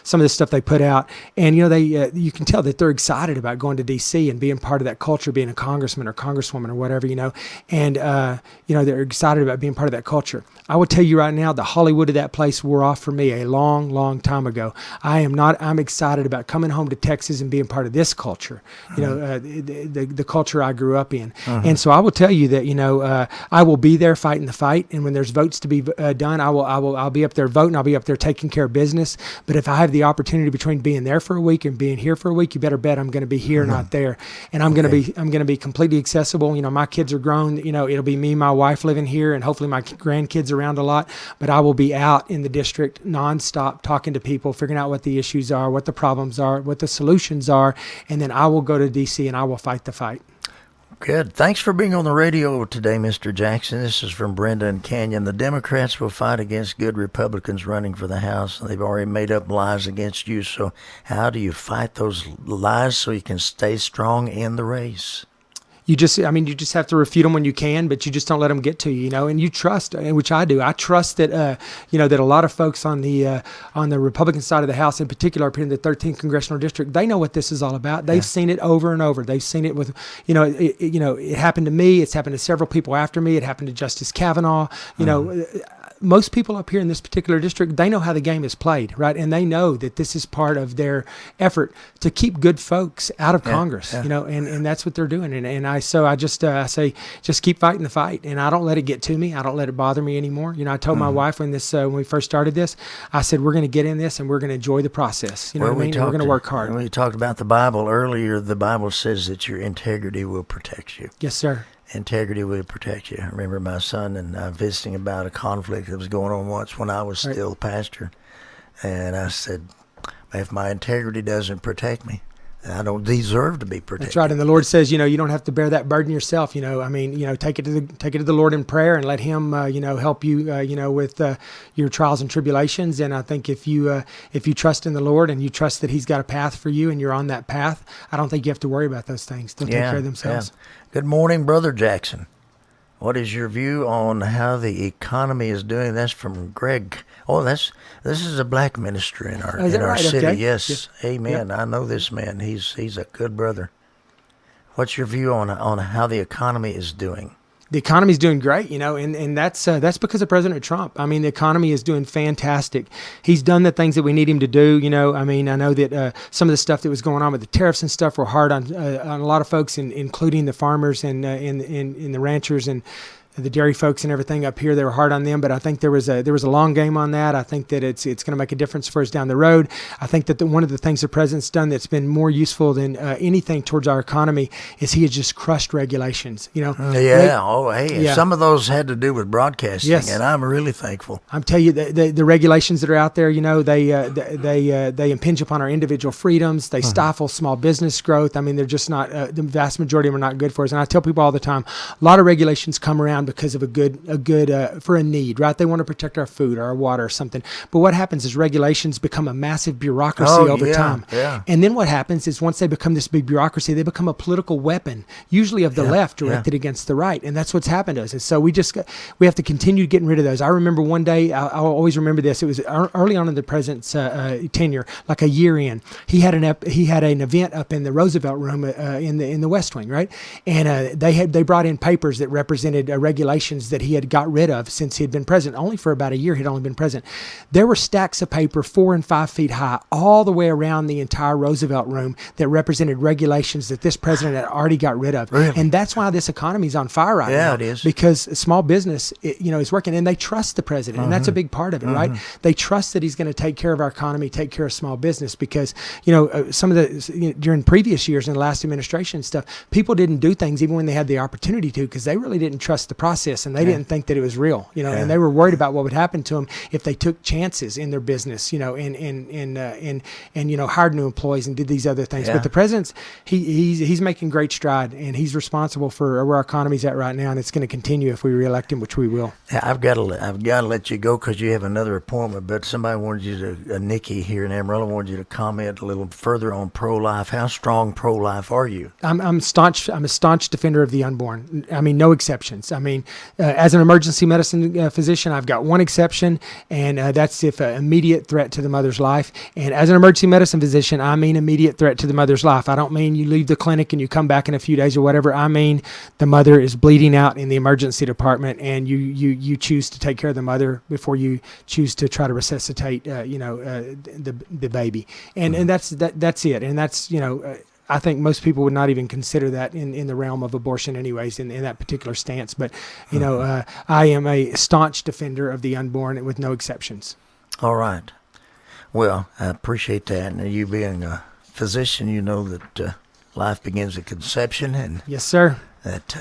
some of the stuff they put out. And you can tell that they're excited about going to D.C. and being part of that culture, being a congressman or congresswoman or whatever, and they're excited about being part of that culture. I will tell you right now, the Hollywood of that place wore off for me a long, long time ago. I'm excited about coming home to Texas and being part of this culture, the culture I grew up in. And so I will tell you that, I will be there fighting the fight. And when there's votes to be done, I'll be up there voting. I'll be up there taking care of business. But if I have the opportunity between being there for a week and being here for a week, you better bet I'm going to be here, not there. And I'm going to be completely accessible. My kids are grown. It'll be me, my wife living here, and hopefully my grandkids around a lot. But I will be out in the district nonstop talking to people, figuring out what the issues are, what the problems are, what the solutions are, and then I will go to D.C. and I will fight the fight. Good. Thanks for being on the radio today, Mr. Jackson. This is from Brenda and Canyon. The Democrats will fight against good Republicans running for the House. They've already made up lies against you, so how do you fight those lies so you can stay strong in the race? You just have to refute them when you can, but you just don't let them get to you, and you trust, which I do. I trust that, that a lot of folks on the Republican side of the House, in particular, up here in the 13th Congressional District, they know what this is all about. They've seen it over and over. They've seen it with, it happened to me. It's happened to several people after me. It happened to Justice Kavanaugh. Most people up here in this particular district, they know how the game is played, right? And they know that this is part of their effort to keep good folks out of Congress, and that's what they're doing. And I say, just keep fighting the fight, and I don't let it get to me. I don't let it bother me anymore. I told my wife when we first started this, I said, we're going to get in this and we're going to enjoy the process. We're going to work hard. We talked about the Bible earlier. The Bible says that your integrity will protect you. Yes, sir. Integrity will protect you. I remember my son and I visiting about a conflict that was going on once when I was still a pastor. And I said, if my integrity doesn't protect me, I don't deserve to be protected. That's right. And the Lord says, you don't have to bear that burden yourself. Take it to the Lord in prayer and let Him, help you, with your trials and tribulations. And I think if you trust in the Lord and you trust that He's got a path for you and you're on that path, I don't think you have to worry about those things. They'll take care of themselves. Yeah. Good morning, Brother Jackson. What is your view on how the economy is doing? That's from Greg. Oh, this is a black minister in our city. Okay. Yes, amen. Yep. I know this man. He's a good brother. What's your view on how the economy is doing? The economy is doing great, and that's because of President Trump. I mean, the economy is doing fantastic. He's done the things that we need him to do. I know that some of the stuff that was going on with the tariffs and stuff were hard on a lot of folks, including the farmers and in the ranchers and the dairy folks and everything up here. They were hard on them, but I think there was a long game on that. I think that it's going to make a difference for us down the road. I think that one of the things the president's done that's been more useful than anything towards our economy is he has just crushed regulations. Some of those had to do with broadcasting, and I'm really thankful. I'm telling you, the regulations that are out there, they impinge upon our individual freedoms. They stifle small business growth. I mean, they're just not. The vast majority of them are not good for us. And I tell people all the time, a lot of regulations come around because of a need, right? They want to protect our food or our water or something. But what happens is regulations become a massive bureaucracy over time. Yeah. And then what happens is once they become this big bureaucracy, they become a political weapon, usually of the left directed against the right. And that's what's happened to us. And so we have to continue getting rid of those. I remember one day, I'll always remember this. It was early on in the president's tenure, like a year in. He had an event up in the Roosevelt Room in the West Wing, right? And they brought in papers that represented regulations that he had got rid of since he had been president. Only for about a year he'd only been president. There were stacks of paper 4 and 5 feet high all the way around the entire Roosevelt room that represented regulations that this president had already got rid of. Really? And that's why this economy is on fire right now. Yeah, it is. Because small business, is working, and they trust the president, and that's a big part of it, right? They trust that he's going to take care of our economy, take care of small business, because some of the during previous years in the last administration and stuff, people didn't do things even when they had the opportunity to, because they really didn't trust the process, and they didn't think that it was real, and they were worried about what would happen to them if they took chances in their business, and hired new employees and did these other things. Yeah. But the president's he's making great stride, and he's responsible for where our economy's at right now, and it's going to continue if we reelect him, which we will. Yeah, I've got to let you go because you have another appointment. But somebody wanted you to, Nikki here in Amarillo, wanted you to comment a little further on pro-life. How strong pro-life are you? I'm a staunch defender of the unborn. I mean, no exceptions. I mean, as an emergency medicine physician, I've got one exception, and that's if an immediate threat to the mother's life. And as an emergency medicine physician, I mean immediate threat to the mother's life. I don't mean you leave the clinic and you come back in a few days or whatever. I mean the mother is bleeding out in the emergency department, and you choose to take care of the mother before you choose to try to resuscitate the baby. And that's it. And that's I think most people would not even consider that in the realm of abortion anyways, in that particular stance. But, I am a staunch defender of the unborn with no exceptions. All right. Well, I appreciate that. And you being a physician, you know that life begins at conception, and yes, sir. That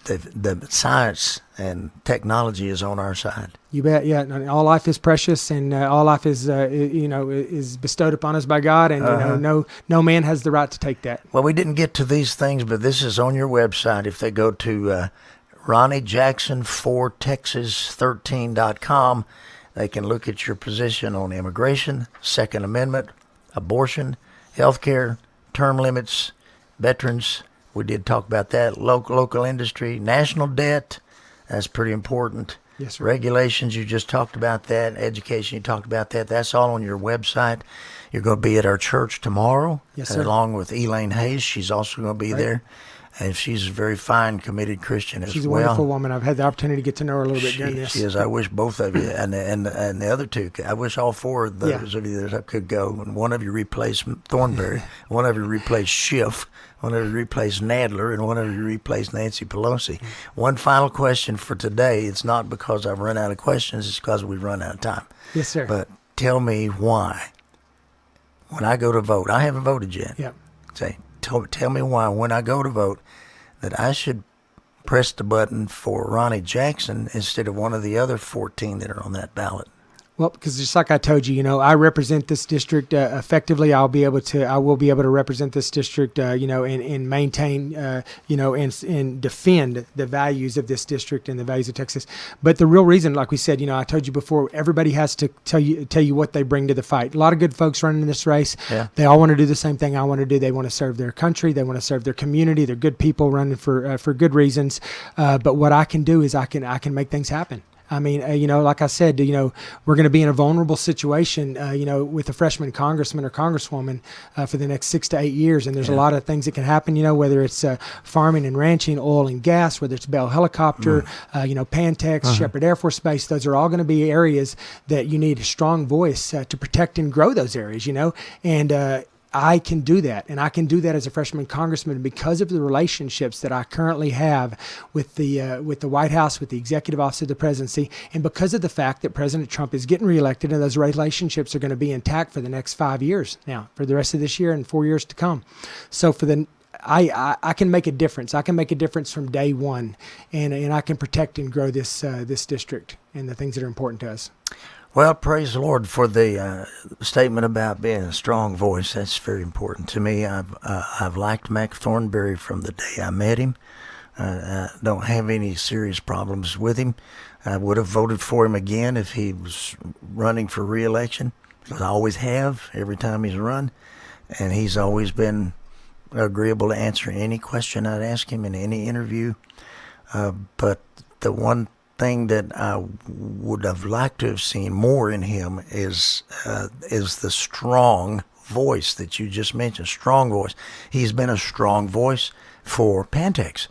the science and technology is on our side. You bet. Yeah. All life is precious, and all life is is bestowed upon us by God, and no man has the right to take that. Well, we didn't get to these things, but this is on your website. If they go to Ronny Jackson 4Texas13.com, they can look at your position on immigration, Second Amendment, abortion, healthcare, term limits, veterans. We did talk about that. Local industry, national debt. That's pretty important. Yes, sir. Regulations, you just talked about that. Education, you talked about that. That's all on your website. You're going to be at our church tomorrow. Yes, sir. Along with Elaine Hayes. She's also going to be there. And she's a very fine, committed Christian as well. She's a wonderful woman. I've had the opportunity to get to know her a little bit during this. She is. I wish both of you and the other two. I wish all four of those of you that could go. And one of you replaced Thornberry. One of you replaced Schiff. One of you replaced Nadler, and one of you replaced Nancy Pelosi. One final question for today. It's not because I've run out of questions. It's because we've run out of time. Yes, sir. But tell me why, when I go to vote, I haven't voted yet. Yeah. Tell me why, when I go to vote, that I should press the button for Ronny Jackson instead of one of the other 14 that are on that ballot. Well, because just like I told you, I represent this district effectively. I will be able to represent this district, and maintain, and defend the values of this district and the values of Texas. But the real reason, like we said, I told you before, everybody has to tell you what they bring to the fight. A lot of good folks running in this race. Yeah. They all want to do the same thing I want to do. They want to serve their country. They want to serve their community. They're good people running for good reasons. But what I can do is I can make things happen. I mean, like I said, we're going to be in a vulnerable situation, with a freshman congressman or congresswoman for the next 6 to 8 years. And there's a lot of things that can happen, whether it's farming and ranching, oil and gas, whether it's Bell Helicopter, Pantex, Shepherd Air Force Base. Those are all going to be areas that you need a strong voice to protect and grow those areas, and I can do that, and I can do that as a freshman congressman because of the relationships that I currently have with the White House, with the executive office of the presidency, and because of the fact that President Trump is getting reelected, and those relationships are going to be intact for the next 5 years now, for the rest of this year and 4 years to come. So I can make a difference. I can make a difference from day one, and I can protect and grow this district and the things that are important to us. Well, praise the Lord for the statement about being a strong voice. That's very important to me. I've liked Mac Thornberry from the day I met him. I don't have any serious problems with him. I would have voted for him again if he was running for re-election, because I always have every time he's run, and he's always been agreeable to answer any question I'd ask him in any interview. But the one thing that I would have liked to have seen more in him is the strong voice that you just mentioned. Strong voice. He's been a strong voice for Pantex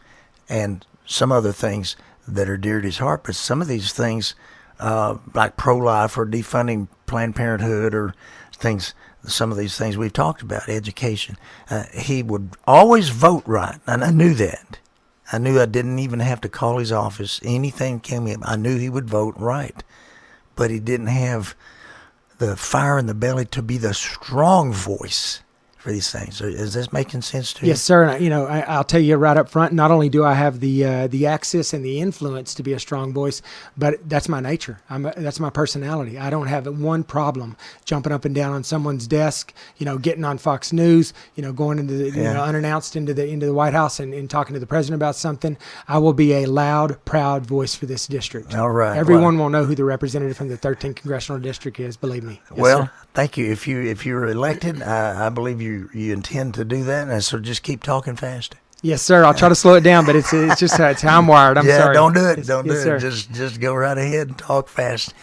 and some other things that are dear to his heart. But some of these things, like pro-life or defunding Planned Parenthood or things, some of these things we've talked about, education, he would always vote right, and I knew that. I knew I didn't even have to call his office. Anything came in, I knew he would vote right. But he didn't have the fire in the belly to be the strong voice for these things. So is this making sense to you? Yes, sir. And, I'll tell you right up front, not only do I have the access and the influence to be a strong voice, but that's my nature. That's my personality. I don't have one problem jumping up and down on someone's desk, getting on Fox News, going into the, unannounced into the White House and talking to the president about something. I will be a loud, proud voice for this district. All right. Everyone will know who the representative from the 13th congressional district is. Believe me. Yes, Well, sir. thank you. If you're elected, I believe you intend to do that, and so just keep talking fast. Yes, sir. I'll try to slow it down, but it's just it's how I'm wired. I'm sorry. Don't do it. Don't Yes, do sir. it. Just go right ahead and talk fast.